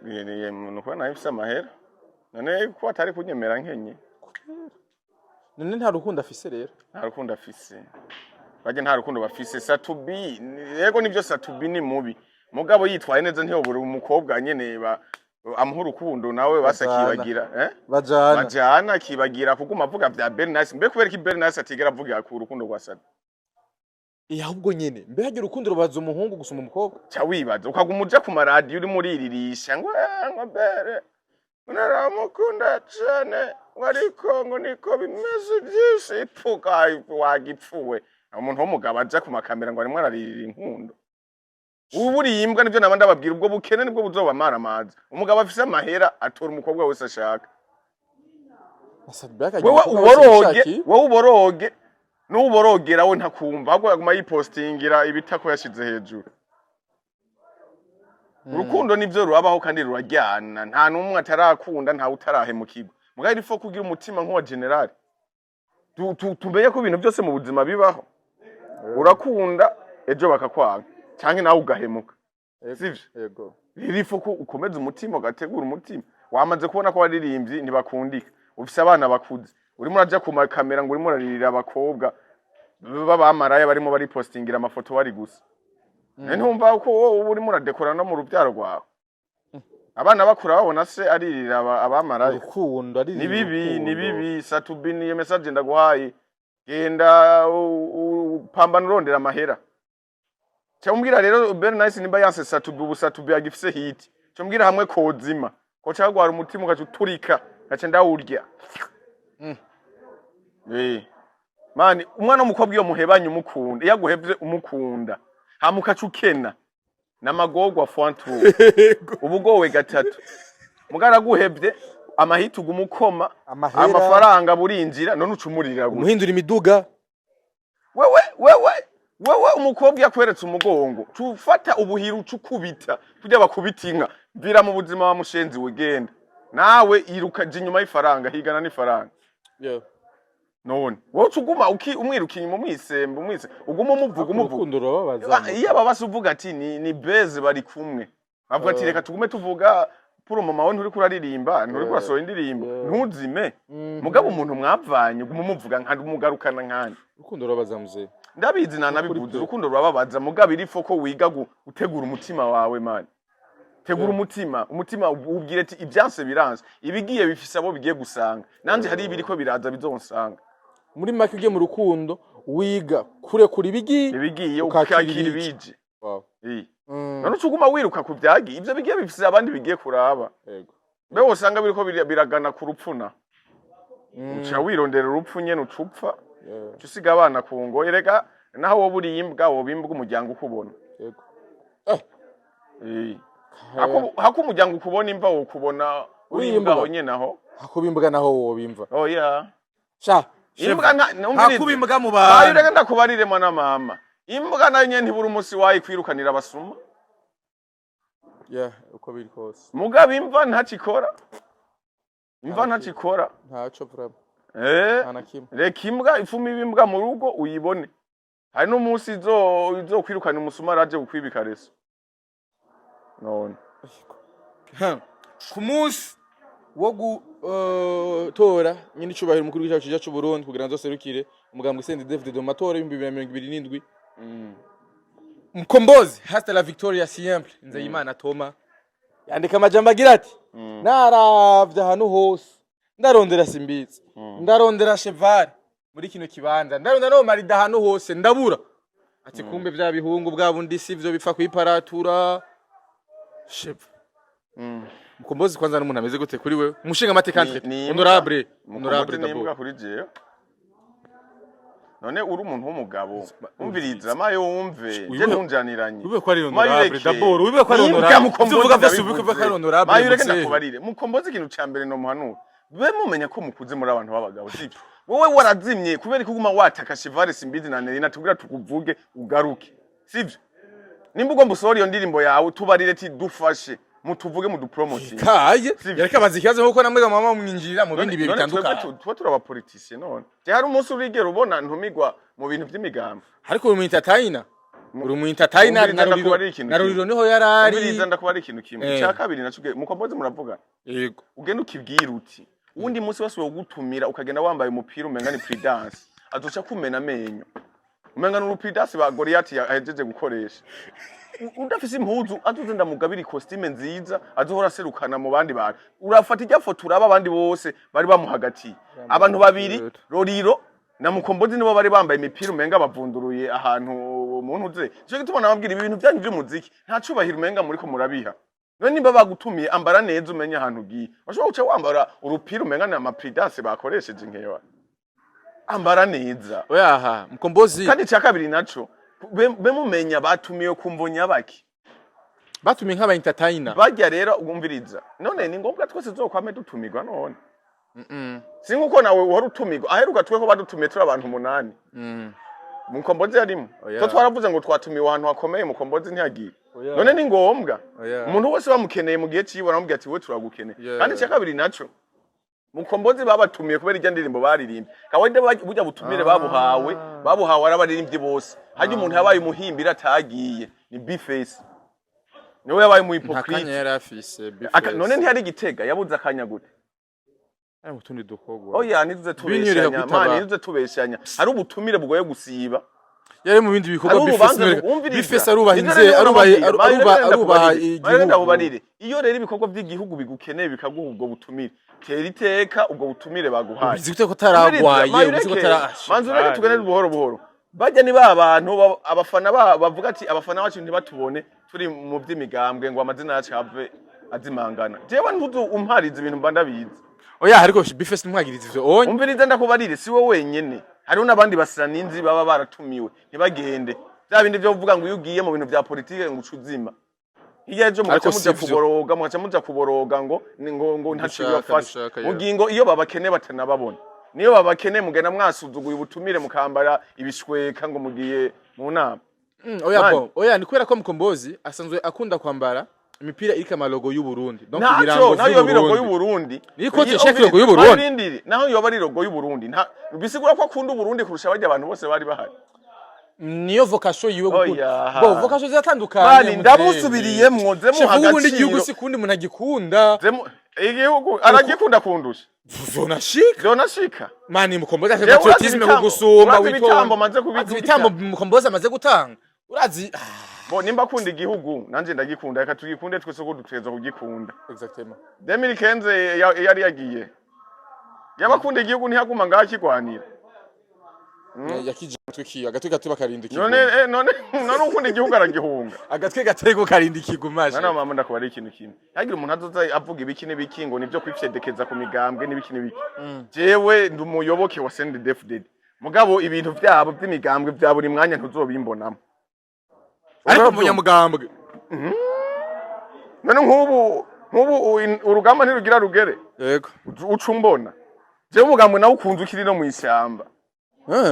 yene nuko nawe ifise amahera none ko atari kunyemera nkenye
none nta rukundo afise rero
nta rukundo afise baje nta rukundo bafise Satubi yego nivyo Satubi ni mubi mugabo yitwaye neza ntiyobura umukobwa nyene amuha urukundo nawe basakibagira bajana kibagira kuguma avuga vya Bernasi mbe kubera ki Bernasi atigera avuga ku rukundo rwa Sabi
ahubwo nyene mbe haje urukundo rubaza umuhungu gusuma umukobwa
ca wibaza ukaguma uja ku maradiyo uri muriririsha ngo Bere naramukunda cyane ariko ngo niko bimeze byinshi ipfuka wagipfuwe umuntu w'umugabo aja ku makamera ngo arimwe araririra inkundo uburi imbwa nivyo nabandi ababwira ubwo bukene nibwo buzobamara amazi umugabo afise amahera atora umukobwa wese ashaka wowe uboroge n'uborogera we ntakumva ahubwo yaguma yipostingira ibitako yashize hejuru urukundo nivyo rubabaho kandi rurajyana nta numwe atarakunda nta utarahemukirwa mugabo irifo kugira umutima nk'uwa general tumenye ko ibintu byose mu buzima bibaho urakunda ejo bakakwanga canke nawe ugahemuka sivyo
yego
irifo ko ukomeza umutima ugategura umutima wamaze kubona ko waririmbyi ntibakundika ufise abana bakuze urimo uraja ku makamera ngo urimo uraririra abakobwa babamaraya barimo bari postingira amafoto bari gusa ntumva ko wowe urimo uradekora no mu rubyaro rwawe abana bakura babona se aririra abamaraya
urukundo ari
ni bibi Satubi niyo message ndaguhaye genda pambana urondera amahera cyambwira rero Bernasi nimba yanse Satubi ubu Satubi agifise hit cyambwira hamwe kozima ko cyagwara umutima ugacuturika gace ndawurya mani umwana w'umukobwa iyo muhebanye umukunda iyo aguhevye umukunda hamukacukena namagogwa fwantu ubugowe gatatu mugara guhevye amahita ugumukoma amafaranga burinjira none ucumurira
umuhindura imiduga
wewe umukobwa yakweretse umugongo tufata ubuhiru cukubita kujya bakubita inka vira mu buzima wa mushenzi wegenda nawe iruka jinyuma y'ifaranga higana n'ifaranga none wowe uguma umwirukiye mu mwisembo uguma umuvuga
urukundo rubabaza
iyo ababase uvuga ati ni beze bari kumwe bavuga ati reka tugume tuvuga puro mama we nturi kuraririmba nturi kurasohora indirimbo ntuzime mugabo umuntu mwavanye uguma umuvuga nka umugarukana nkandi
urukundo rubabaza muze
ndabizi nanabivuze urukundo rubabaza mugabo irifo ko wiga gutegura umutima wawe mani tegura umutima ubwire ati ibyanse biranze ibigiye bifise abo bigiye gusanga nanje hari ibiri ko biraza bizonsanga
muri make ugiye mu rukundo wiga kurekura
ibigiye ukakira ibije none ucuguma wiruka ku byagi ibyo bigiye bifise abandi bigiye kuraba
yego
be wosanga biriko biragana ku rupfuna uca wirondera urupfu nyene ucupfa usiga abana ku ngo erega naho wo buri imbwa wo bimbwa umuryango ukubona
yego
hako umuryango ukubona imva wo kubona urimbwa nyene naho
hakubimbwa naho wo bimva sha
imbwa
hakubimbwa mu bantu
ayo rega ndakubarire mwana mama imbwa nayo nyene ntibura umusi wayi kwirukanira abasuma
uko biri kose
mugabo imva ntacikora
ntaco problem
reka imbwa ifuma ibimbwa mu rugo uyibone hari n'umunsi izo kwirukana umusuma araje gukwibika reso none
ku munsi wo gutora nyine icubahiro umukuru w'igihugu cyacu cy'u Burundi kugira ngo zoserukire umugambwe Send David do matora 2027 Mkombozi hasta la victoria siempre Nzeyimana Toma yandika amajambo agira ati naravye ahantu hose ndarondera Simbizi ndarondera Cheval muri kino kibanza ndarondera no marida ahantu hose ndabura ati kumbe vya bihungu bwa bundi sivyo bipfa kwiparatura Chef Mkombozi kwanza n'umuntu ameze gute kuri wewe umushinga amateka honorable
d'abord kuri jewe none uri umuntu w'umugabo umviriza mayo wumve je ntunjaniranye
ube ko ari honorable d'abord ube ko ari honorable tuvuga byose ube ko ari honorable
mayo reka nakubarire mukomboze ikintu cambere no muhanura be mumenya ko mukuze muri abantu b'abagabo sibyo wowe warazimye kubera ko uguma wataka Chivale Simbizi na Nerina tubwira tukuvuge ugaruke sibyo nimba ugomba usora iyo ndirimbo yawe tubarire ti dufashe mutuvuge mu dupromoting
kaye yareka bazikibazo nkuko namwe mama mwinjirira mu bindi bihe bitandukanye
tuba turaba politician none je hari umunsi urigera ubona ntumigwa mu bintu by'imigambo
ariko uri mu entertainer uri mu entertainer na ruriro niho yarari
ubiriza ndakubara ikintu kimwe cya kabiri nacuge mukomboze muravuga
yego
ugenda ukibwira uti undi munsi wose wo gutumira ukagenda wambaye umupira umenga ni pre-dance azoca kumena amenyo umenga ni pre-dance ba Goliath yahejeje gukoresha udafise impuzu azuze ndamugabira costume nziza azohora serukana mu bandi bantu urafata ijya foto uraba abandi bose bari bamuhagati abantu babiri roriro na mukombozi nibo bari bambaye imipira umenga bavunduruye ahantu umuntu uze cyo gitubona babwira ibintu byanyu by'umuziki nta cubahiro umenga muri ko murabiha none nimba bagutumiye ambara neza umenya ahantu ugiye bashobora guca wambara urupira umenga na mapridance bakoresheje nkewa ambara neza
oyaha mukombozi
kandi cya kabiri naco be mumenya batumiye kumvonya baki
batumiye nk'aba entertainer
bajya rero ugumviriza none ni ngombwa twese zokwame dutumirwa none singuko nawe uhora utumirwa aheruka tweko badutumiye turi abantu 8 mukombozi yarimo to twaravuze ngo twatumiwe ahantu hakomeye mukombozi ntiyagiye none ni ngombwa umuntu wese bamukeneye mu gihe ciwe aramubwira ati we turagukeneye kandi cya kabiri naco mukombozi babatumiye kubera ijya ndirimbo baririmba kawende bujya butumire babuhawe arabaririmbye bose haje umuntu yabaye umuhimbira atagiye ni Bface niwe yabaye mu hypocrite
ntakanya yarafise Bface
none ntiyari gitega yabuze akanya gute
ari mutundi dukogwa
oya nizuze tubeshanya mani nizuze tubeshanya hari ubutumire bwoye gusiba
yari mu bindi bikorwa Bface arubahinze arubaha
igihugu iyo rero ibikorwa by'igihugu bigukeneye bikaguha ubwo butumire tera iteka ubwo butumire baguhaye
bizite ko taragwaye bizite ko tara
manzu rero tuganeze buhoro buhoro bajya ni ba bantu abafana bavuga ati abafana bacu ntibatubone turi mu by'imigambwe ngo amazina yacu have azimangana jewe ntuzu umpariza ibintu mba ndabizi
oya ariko Bface ntimwagiriza ivyo onye
umviriza ndakubarire siwe wenyene hariho nabandi basiraninzi baba baratumiwe ntibagende bya bindi byo kuvuga ngo iyo ugiye mu bintu bya politike ngo ucuzima iyo ejo mugaca muja kuboroga ngo ntacibwa fasha mugingo iyo babakene batanababona niyo babakene mugena mwasuzuguye ubutumire mukambara ibishweka ngo mugiye mu nama
oya ni kubera ko mukombozi asanzwe akunda kwambara imipira irika amalogo y'u Burundi
donc ibirango by'u Burundi
niko tishaka logo y'u Burundi
naho yoba ari logo y'u Burundi bisigura ko akunda u Burundi kurusha abajya abantu bose bari bahari
niyo vocation yiwe gukunda bo vocation ziratandukanye
ndamusubiriye mwoze mu hagati
ubundi igihugu sikundi umuntu agikunda
igihugu aragikunda kundusha zonashika
mani mukomboza afite patriotisme ko gusumba ibitambo mukomboza amaze gutanga urazi
bo nimba akunda igihugu nanje ndagikunda reka tugikunde twese ko duteza kugikunda
exactement
2015 yari yagiye yabakunda igihugu ntihaguma ngakigwanira
yakije twiki agatwe gato bakarinda ikigo
none ukunda igihugu aragihunga
agatwe gatego karinda ikigumaje
nana mama ndakubara ikintu kimwe yagira umuntu azoza avuga ibiki n'ibiki ngo nivyo kwifyedekeza ku migambwe n'ibiki n'ibiki jewe ndumuyoboke wa CNDD-FDD mugabo ibintu byabo by'imigambwe bya buri mwanya ntuzobimbonamo
ariko umunyamugambwe
none nk'ubu urugamba ntirugira rugere
yego
ucumbona jewe umugambwe nawe ukunze ukiri no mu ishyamba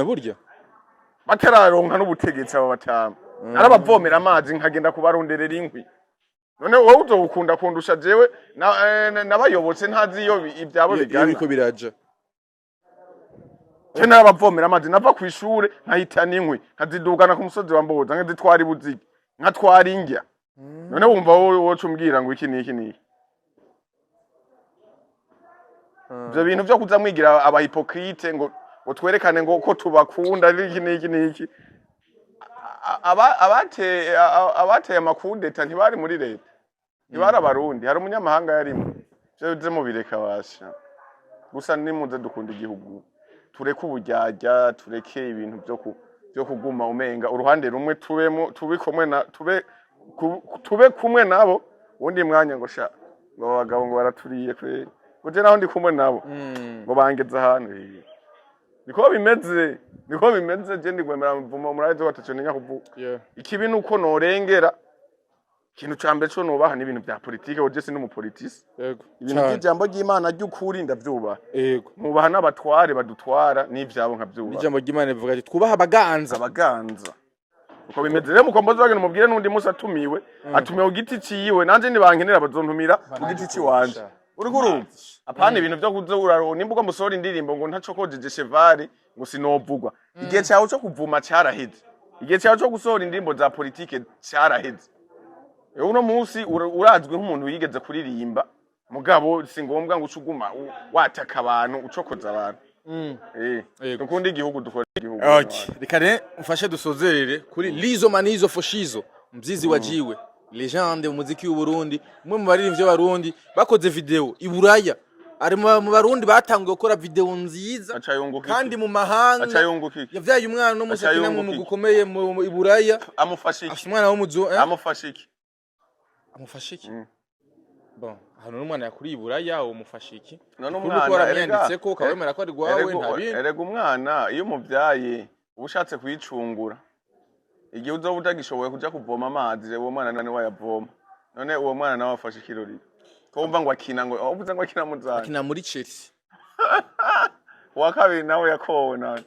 burya
batararonka n'ubutegetsi aba batama arabavomera amazi nkagenda kubaronderera inkwi none wowe uzokunda kundusha jewe nabayobotse ntazi iyo ibyabo bigana
biko biraja
je narabavomera amazi nava ku ishure nkahitana inkwi nkazidugana ku musozi wa Mboza nkazitwara ibuzigi nkatwara ingya none wumva wowe cumbwira ngo iki niki niki byo bintu byo kuza mwigira aba hypocrite ngo twerekane ngo ko tubakunda niki niki abateye amakudeta ntibari muri leta ntibari abarundi hari umunyamahanga yarimo byo mu bireka basha gusa nimuze dukunda igihugu tureke ubujyajya tureke ibintu byo kuguma umenga uruhande rumwe tube kumwe nabo undi mwanya ngo sha ngo abagabo ngo baraturiye kwe gute naho ndi kumwe nabo ngo bangeze ahantu niko bimeze niko bimeze je ndigwemera mvumo muraje watacho nenya kuvuga
Yeah.
ikibi nuko norengera ikintu cambe cyo nubaha n'ibintu bya politike oje si n'umupolitisi
Yego.
ibintu by'ijambo ry'Imana ry'ukuri ndavyubaha
Yego.
nubaha n'abatware badutwara n'ivyabo nkavyubaha
Ijambo ry'Imana rivuga ati twubaha abaganza.
abaganza uko bimeze rero mukombozi wage numubwire nundi musa atumiwe atumiwe giti ciwe nanje nibankenera bazontumira ku giti ci wanje uri kurumva apana ibintu byo kuzo uraro nimbuga musora indirimbo ngo ntacokojeje chevari ngo sinovugwa igihe cyawe cyo kuvuma cyaraheze igihe cyawe cyo gusohora indirimbo za politike cyaraheze uno munsi urazwe nk'umuntu yigeze kuririmba mugabo si ngombwa ngo ucuguma wataka abantu ucokoza abantu nukundi igihugu dukora igihugu
Okay, reka mfashe dusozerere kuri Lizo Manizo Foshizo mvyizi wajiwe legende mu muziki w'u Burundi umwe mu baririmbyi b'abarundi bakoze video iburaya ari mu barundi batangiye gukora video nziza kandi mu mahanga yavyaye umwana no musakina mu gukomeye mu iburaya
amufashiki
umwana wo muzo
amufashiki
bon hano n'umwana yakuri iburaya wo mufashiki
none umwana
yanditse ko kawemera ko ari gwawe ntabindi
erega umwana iyo muvyaye ubushatse kwicungura igihe uzoba utagishoboye kuja kuvoma amazi uwo mwana nane wayavoma none uwo mwana nawe afashe ikirori kumva ngo akina ngo uvuze ngo akina muzana
akina muri Chelsea
wa kabiri nawe yakowe nane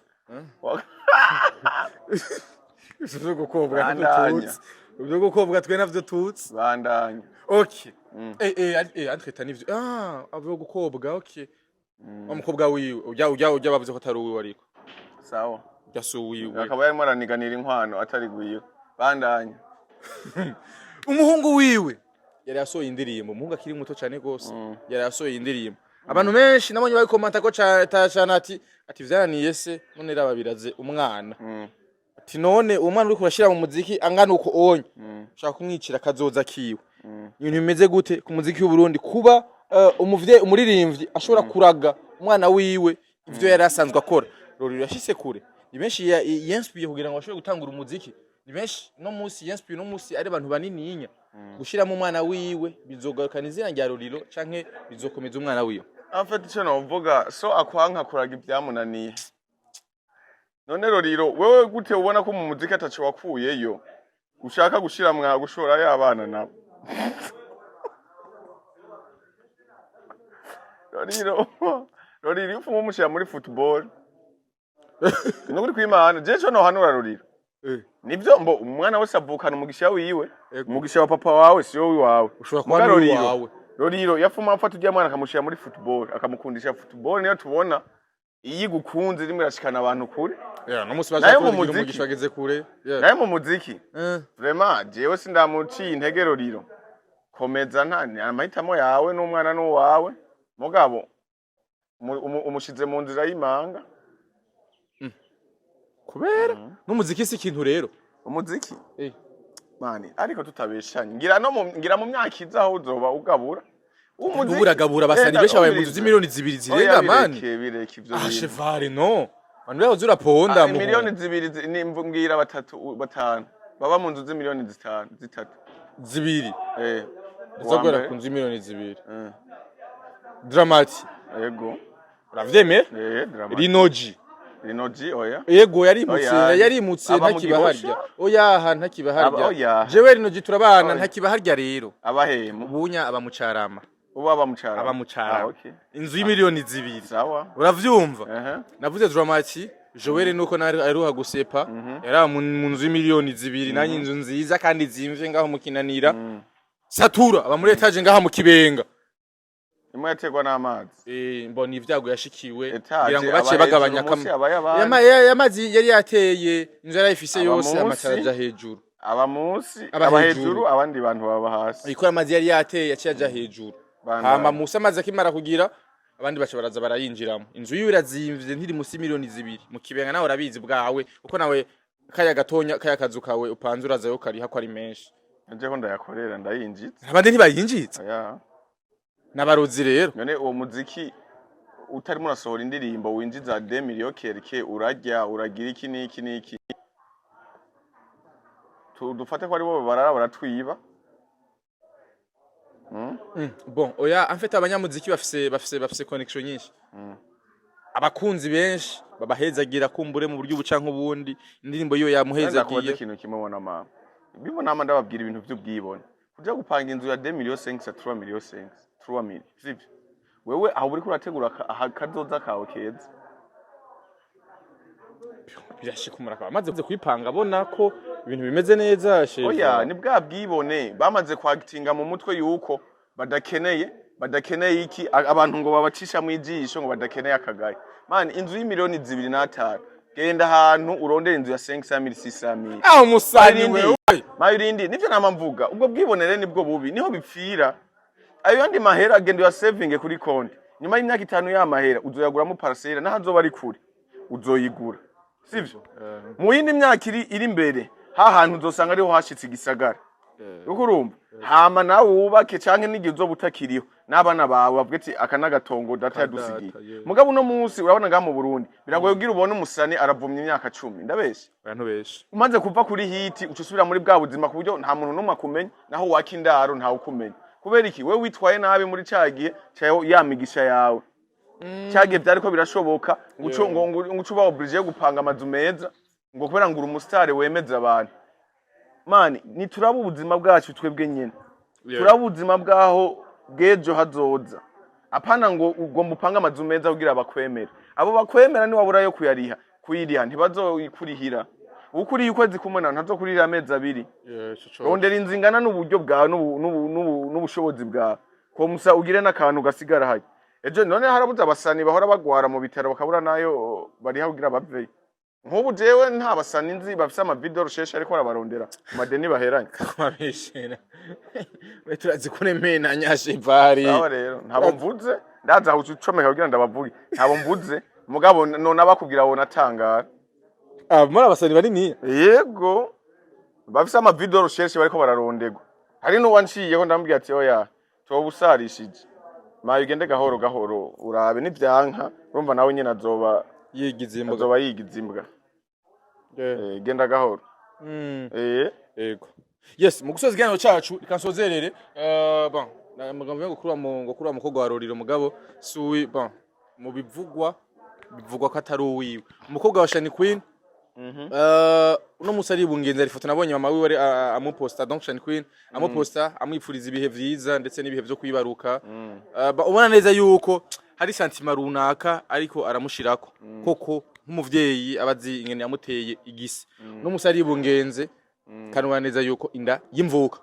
Ivyo gukobwa tututsi ivyo gukobwa twe navyo tutsi
bandanya
okay antweta nivyo avyo gukobwa okay umukobwa wiwe ujya bavuze ko atari uwiwe ariko
sawa
yasuwiwe
akaba yarimo araniganira inkwano atari gwiwe bandanya
umuhungu wiwe yari yasohoye indirimbo umuhungu akiri muto cyane gose yari yasohoye indirimbo abantu benshi nabonye bari komanta ko cyane ati vyananiye se none rababiraze umwana ati none umwana uri kurashira mu muziki angana uko onye shaka kumwicira kazoza kiwe ibintu bimeze gute ku muziki w'u Burundi kuba umuririmbyi ashobora kuraga umwana wiwe ivyo yari asanzwe akora rero yashise kure ni benshi yenspiye kugira ngo ashobore gutangura umuziki ni benshi no munsi yenspiye no munsi ari abantu banini yinya gushiramo umwana wiwe bizogarukana izina rya Roriro canke bizokomeza umwana wiwe
afite ico novuga so akwanka kuraga ibyamunaniye none Roriro wewe gute ubona ko mu muziki ataco wakuyeyo ushaka gushira gushora y'abana nabo Roriro ufumu mushira muri football nukuri kwimana je cyo no hanura Roriro nivyo mbo umwana wese avukana umugisha wiwe umugisha wa papa wawe siyo wiwawe
ushobora kuba wawe
Roriro yafuma afata ujya mwana akamushira muri football akamukundisha football niyo tubona iyi gukunze rimwe rashikana abantu kure
no musibaje ko umugisha ageze kure
naye mu muziki vraiment jewe sindamuciye intege Roriro komeza nta amahitamo yawe n'umwana n'uwawe mugabo umushize mu nzira y'imanga
kubera n'umuziki si ikintu rero
umuziki mani ariko tutabeshanye ngira mu myaka izaho uzoba ugabura
umuziki uragabura basani benshi abaye mu z'imiliyoni zibiri zirenga mani
bireke ivyo
chevare no manu yaho zuraponda
mu miliyoni zibiri mbwira batanu baba mu nzu z'imiliyoni zitatu
zibiri zagora ku nzu miliyoni zibiri Dramati
yego
uravyemera
Rinoji oya
yego yarimutse ntakibaharya oya ntakibaharya jewe Rinoji turabana ntakibaharya rero
abahemu
bunya abamucarama
uba abamucarama
okay inzu y'imiliyoni zibiri
sawa
uravyumva navuze Dramati Joel nuko aruha gusepa yara mu nzu y'imiliyoni zibiri nanyi inzu nziza kandi zimvye ngaho mukinanira satura aba muri etage ngaha mu Kibenga
imwe yategwa n'amazi
mbona ivyago yashikiwe kugira ngo bace bagabanya yamazi yari yateye inzu yari ifise yose amataraja hejuru
aba munsi aba hejuru abandi bantu baba hasi
ikora amazi yari yateye yaciye hejuru hama musa amazi akimara kugira abandi baca baraza barayinjiramo inzu yiwe irazimvye ntiri musi miliyoni zibiri mu Kibenga nawe urabizi bwawe uko nawe kaya gatonya kaya kazu kawe upanze uraza yo kari hako ari menshi
nje ko ndayakorera ndayinjitse
abandi ntibayinjitse n'abarozi rero
none uwo muziki utarimo urasohora indirimbo winjiza 2 million kereke urajya uragira iki niki dufate ko ari bo baratwiba
bon oya en fait abanyamuziki bafise connection nyinshi abakunzi benshi babahezagira kumbure mu buryo buca nk'ubundi indirimbo yo
ndakubaza
yamuhezagiye
ikintu kimwe bona mama bibona ndababwira ibintu by'ubwibone kuja gupanga inzu ya 2 million 5 3 million 5 3 million sivyo wewe aho uri kurategura akazoza kawe keza
birashikumura kwa amaze kwipanga abona ko ibintu bimeze neza shefu
oya ni bwa bwibone bamaze kwagitinga mu mutwe yuko badakeneye iki abantu ngo babacisha mu ijisho ngo badakeneye akagaye man inzu y'imiliyoni 2.5 genda ahantu urondera inzu ya 500,000
aho musani wewe
mayirindi nivyo nama mvuga ubwo bwibonere nibwo bubi niho bipfira ayo yandi mahera agenda ya saving kuri konti nyuma y'imyaka 5 ya mahera uzoyaguramo parcelle nahazoba ari kuri uzoyigura sivyo mu yindi myaka iri imbere hahantu uzosanga ariho hashitse igisagara uko urumva hama nawe wubake canke n'igihe uzobutakiriho n'abana bawe bavugati akanagatongo data yadusigiye mugabo no munsi urabona nga mu Burundi biragoye kugira ubone umusani aravumye imyaka 10 ndabeshe
abantu beshe
umaze kuva kuri hiti ucusubira muri bwa buzima kuburyo nta muntu numwe akumenya naho wakindaro nta ukumenya kubera iki we witwaye nabi muri cagiye cyayo yamigisha yawe cyagiye byariko birashoboka ngo ucuba oblige gupanga amazu meza ngo kubera ngo umusitari wemeza abantu mani ni turaba ubuzima bwacu twebwe nyene turaba ubuzima bwaho bwejo hazoza apana ngo ugomba upanga amazu meza kugira abakwemera abo bakwemera ni wabura yo kuyiriha ntibazoyikurihira ukuri ukwezi kumwe na ntazokurira amezi abiri rondera inzingana n'uburyo bwawe n'ubushobozi bwawe ko musa ugire n'akantu gasigara haye ejo none harabuze abasani bahora bagwara mu bitaro bakabura nayo bari hagira baveye nk'ubu jewe nta basani nzi bafise ama video rusheshe ariko barabarondera amadeni baheranye
kwabishera turazi kuremeye na nyashe vari
aho rero ntabo mvuze ndaza aho ucomeka kugira ndabavuge ntabo mvuze mugabo none abakubwira wona tangara
muri abasani bari ni
yego bafise ama video rusheshe bariko bararondegwa hari n'uwanciyeho ndambwiye ati oya tobusarishije mayo ugende gahoro gahoro urabe n'ivyanka urumva nawe nyene azoba yigizimbwa genda gahoro
yego yes mu gusoza ikiganiro cyacu ikansozerere bon amagambo yo gukura mu kogo waroriro mugabo suwi bon mu bivugwa ko atari uwiwe umukobwa wa Shani Queen uno musari bungenza ifoto nabonye mama wiwe amuposta donc Shani Queen amuposta amwifuriza ibihe vyiza ndetse n'ibihe byo kwibaruka ubona neza yuko hari santima runaka ariko aramushirako koko nk'umuvyeyi abazi ingene yamuteye igisi no musari bungenze kanwa neza yuko inda yimvuka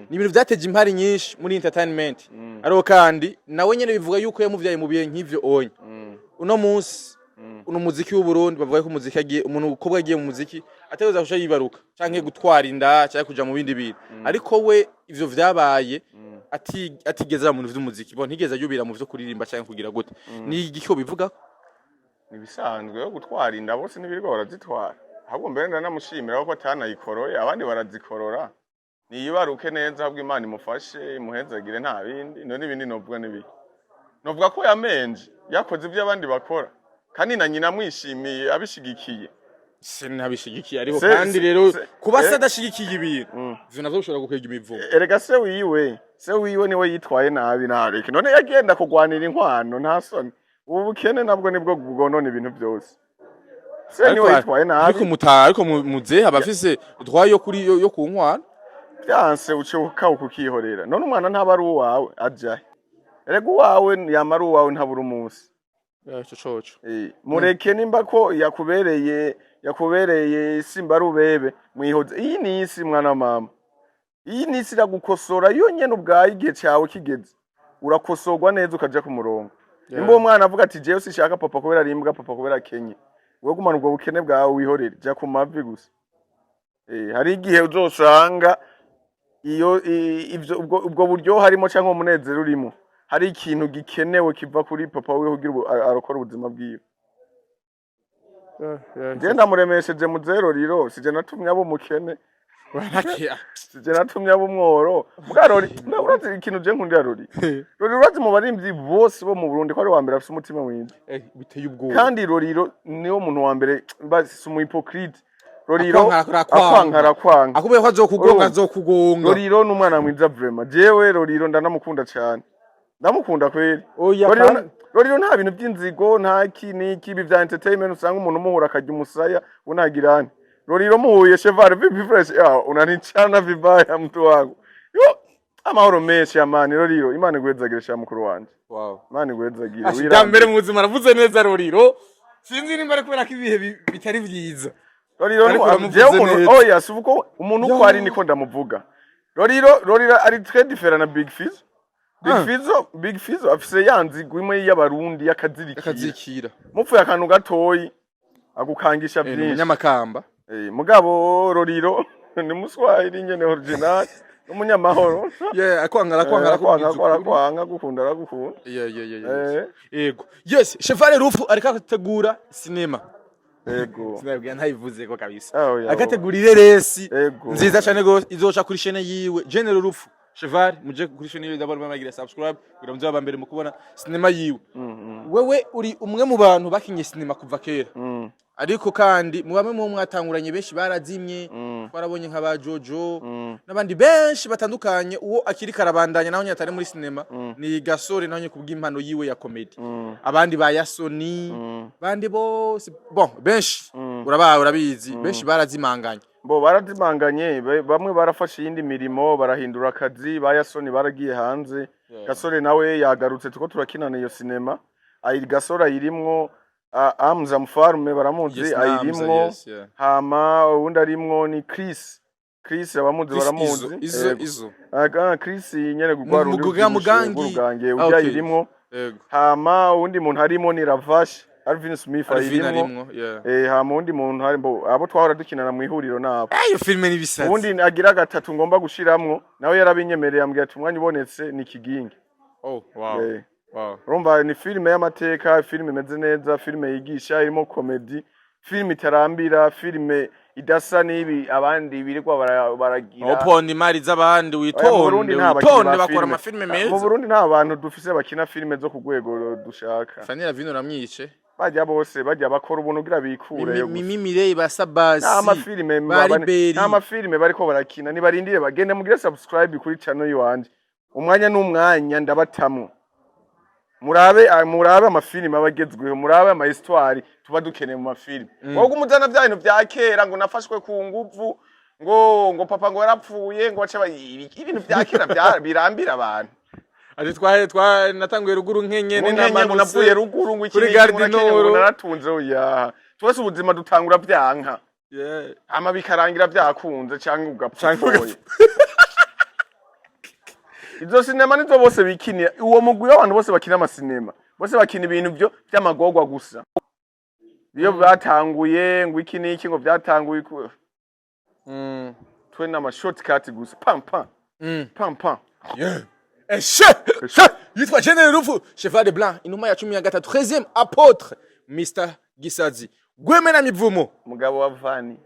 ni ibintu byateje impari nyinshi muri entertainment ariko kandi nawe nyene bivuga yuko yamuvyaye mu bihe nk'ivyo onye uno munsi uno muziki w'u Burundi bavuga ko muziki agiye umuntu ukobwa agiye mu muziki ateza kusha yibaruka canke gutwara inda cyangwa kuja mu bindi bintu ariko we ivyo vyabaye atigeza mu bintu vy'umuziki bo ntigeza yubira mu vyo kuririmba cyangwa kugira gute ni igiko bivuga
nibisanzwe yo gutwara inda bose nibiriko barazitwara ahubwo mbere ndanamushimira ko atanayikoroye abandi barazikorora niyibaruke neza ahubwo Imana imufashe imuhezagire nta bindi none ibindi novuga nibi novuga ko yamenje yakoze ivyo abandi bakora kandi na nyina mwishimiye abishigikiye
sinabishigikiye ariko kandi rero kuba sadashigikiye ibintu ivyo navyo bishobora gukwega imivugo
erega se wiwe niwe yitwaye nabi nareke none yagenda kugwanira inkwano nta soni ubu bukene nabwo nibwo gugonona ibintu byose se niwe yitwaye nabi
ariko muze abafise utwaye yo ku nkwano
byanse ucuka ukukihorera none umwana ntaba ari uwawe ajahe erega uwawe yamara uwawe ntabura umunsi
coco
mureke nimba ko yakubereye simba rubebe mwihoze iyi ni isi mwana mama iyi ni isi iragukosora iyo nyene ubwaye igihe cyawe kigeze urakosorwa neza ukaja ku murongo nimba umwana avuga ati jewe sishaka papa kubera rimbwa papa kubera kenye wewe gumana ubwo bukene bwawe wihorere ja ku mavi gusa hari igihe uzosanga iyo ivyo ubwo buryo harimo canke umunezero urimo hari ikintu gikenewe kiva kuri papa wewe kugira arokora ubuzima bwiwe je ndamuremesheje mu zero riro sije natumye abo mukene sije natumye abo mworo mugarori urazi ikintu je nkundira rori urazi mu barimvyi bose bo mu Burundi ko ari wa mbere afite umutima mwiza
biteye ubwoba
kandi roriro niyo muntu wa mbere basi mu hypocrite roriro akwanga
akubuye ko azokugonga
roriro n'umwana mwiza vraiment jewe roriro ndanamukunda cyane ndamukunda kweli rero nta bintu by'inzigo nta kiniki ibi vya entertainment usanga umuntu muhura akajya umusaya unagirani rero muhuye Cheval vipi fresh unanichana vibaya mtu wangu yo amahoro menshi amani rero Imana igwezagirisha mukuru wanje
wow
Imana igwezagira
wirambere mu buzima ravuze neza rero sinzi nimba ari kubera ko ibihe bitari byiza
rero oya subuko umuntu uko ari niko ndamuvuga rero ari très différent na Big Fizzo Big Fizzo afise yanzi gwimwe y'abarundi yakazirikira mupfuye akantu gatoyi agukangisha byinshi
umunyamakamba
mugabo roriro ni muswahili nyene original umunyamahoro akwanga gukunda
yego yes Cheval Rufu ariko ategura cinema
yego
sinabwiye ntayivuze ko kabisa akategurire resi nziza cyane go izoca kuri chaîne yiwe General Rufu Cheval muje kuri chaîne yiwe d'abord bamagira subscribe kugira ngo muzaba mbere mu kubona cinema yiwe wewe uri umwe mu bantu bakinye cinema kuva kera ariko kandi mubamwe mu mwatanguranye benshi barazimye twarabonye nk'aba Jojo n'abandi benshi batandukanye uwo akiri karabandanya naho nyatari muri cinema ni Gasore naho nye kubw'impano yiwe ya comedy abandi ba Yasoni bandi bose bon benshi urabizi benshi barazimanganye
barazimanganye bamwe barafashe yindi mirimo barahindura akazi ba Yasoni baragiye hanze Gasore nawe yagarutse tuko turakinana iyo cinema ayi Gasore ayirimwo Amza Mfarume baramuzi ayirimwo hama undi arimwo ni Chris abamuzi baramuzi
izo
Chris nyene gugwarundi
mugangi
ujya irimwo hama undi muntu harimo ni Ravash Alvin Smith ayirimwo hama undi muntu harimo abo twahora dukinana mu ihuriro nabo
iyo filme ni bisatsi
undi agira gatatu ngomba gushiramwo nawe yarabinyemereye ambwiye ati umwanya ubonetse ni Kigingi
wow
Rumba ni filime y'amateka, filime imeze neza, filime yigisha, irimo comedy, filime itarambira, filime idasa nibi abandi birirwa baragira.
Oponda imari z'abandi witonde bakora amafilme meza.
Mu Burundi nta bantu dufise bakina filime zo kugwego dushaka.
Fanira vino ramwice.
Bajya bose bajya bakora ubuntu gira bikure yo.
Mimi Mirei basabasi.
Nta filime bariko barakina ni barindire bagende mugire subscribe kuri channel yiwanje. Umwanya n'umwanya ndabatamwe. Murabe amafilime abagezweho murabe ama histoire tuba dukeneye mu mafilime wowe umuzana bya bintu bya kera ngo nafashwe ku nguvu ngo papa ngo yarapfuye ngo bace ibintu bya kera birambira abantu
ati natanguye ruguru nkenyene
navuye ruguru ngo ikindi ngo naratunze oya twese ubuzima dutangura byanka ama bikarangira byakunze cyangwa ugapfuye Izo sinema nizo bose bikinira uwo mugwi w'abantu bose bakina amasinema bose bakina ibintu byo by'amagogwa gusa iyo batanguye ngo iki niki ngo byatanguye twe na shortcut gusa pam
yitwa General Rufu Cheval de Blanc inuma ya 13 13e apôtre Mr Gisazi gwemena mivumo
umugabo wa Vani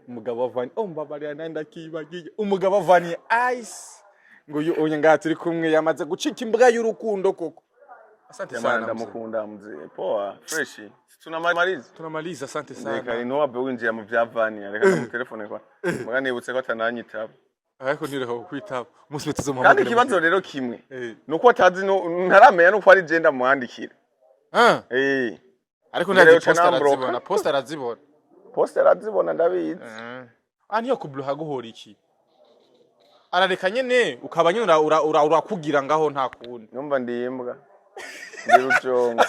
mbabari nanda kibagiye umugabo wa Vani ice ngo uyu ngaha turi kumwe yamaze gucika imbwa y'urukundo koko asante sana
ndamukunda mzee poa fresh
tunamaliza asante sana
reka inowabe winjiye mu bya Vani reka mu telefone kwa muganibutse ko atananyitaba
ariko nireho kwitaba umunsi tuzomuhamagara
kandi kibazo rero kimwe nuko atazi ntaramenya nuko ari genda muhandikira
ariko ndaje poster arazibona ndabizi niyo kubluha guhora iki arareka nyene ukaba nyene urakugira ngaho nta kundi
numva ndimbwa ndirujonga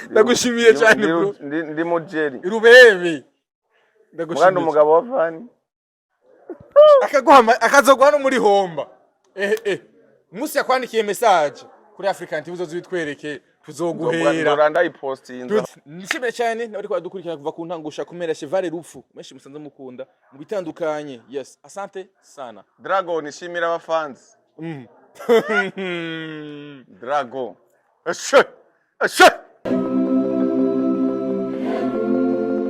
ndagushimiye cyane bro
ndi mujeri
irubebe
ndagushimiye umugabo wa Vani
akazogwa no muri homba umunsi yakwandikiye message kuri African TV uzozitwereke tuzoguhera
Rwanda ipostinza
nishimye cyane nari kwa dukurikira kuva ku ntangusha kumera Cheval Rufu menshi musanze mukunda mu bitandukanye yes asante sana
Dragon nishimira abafans Dragon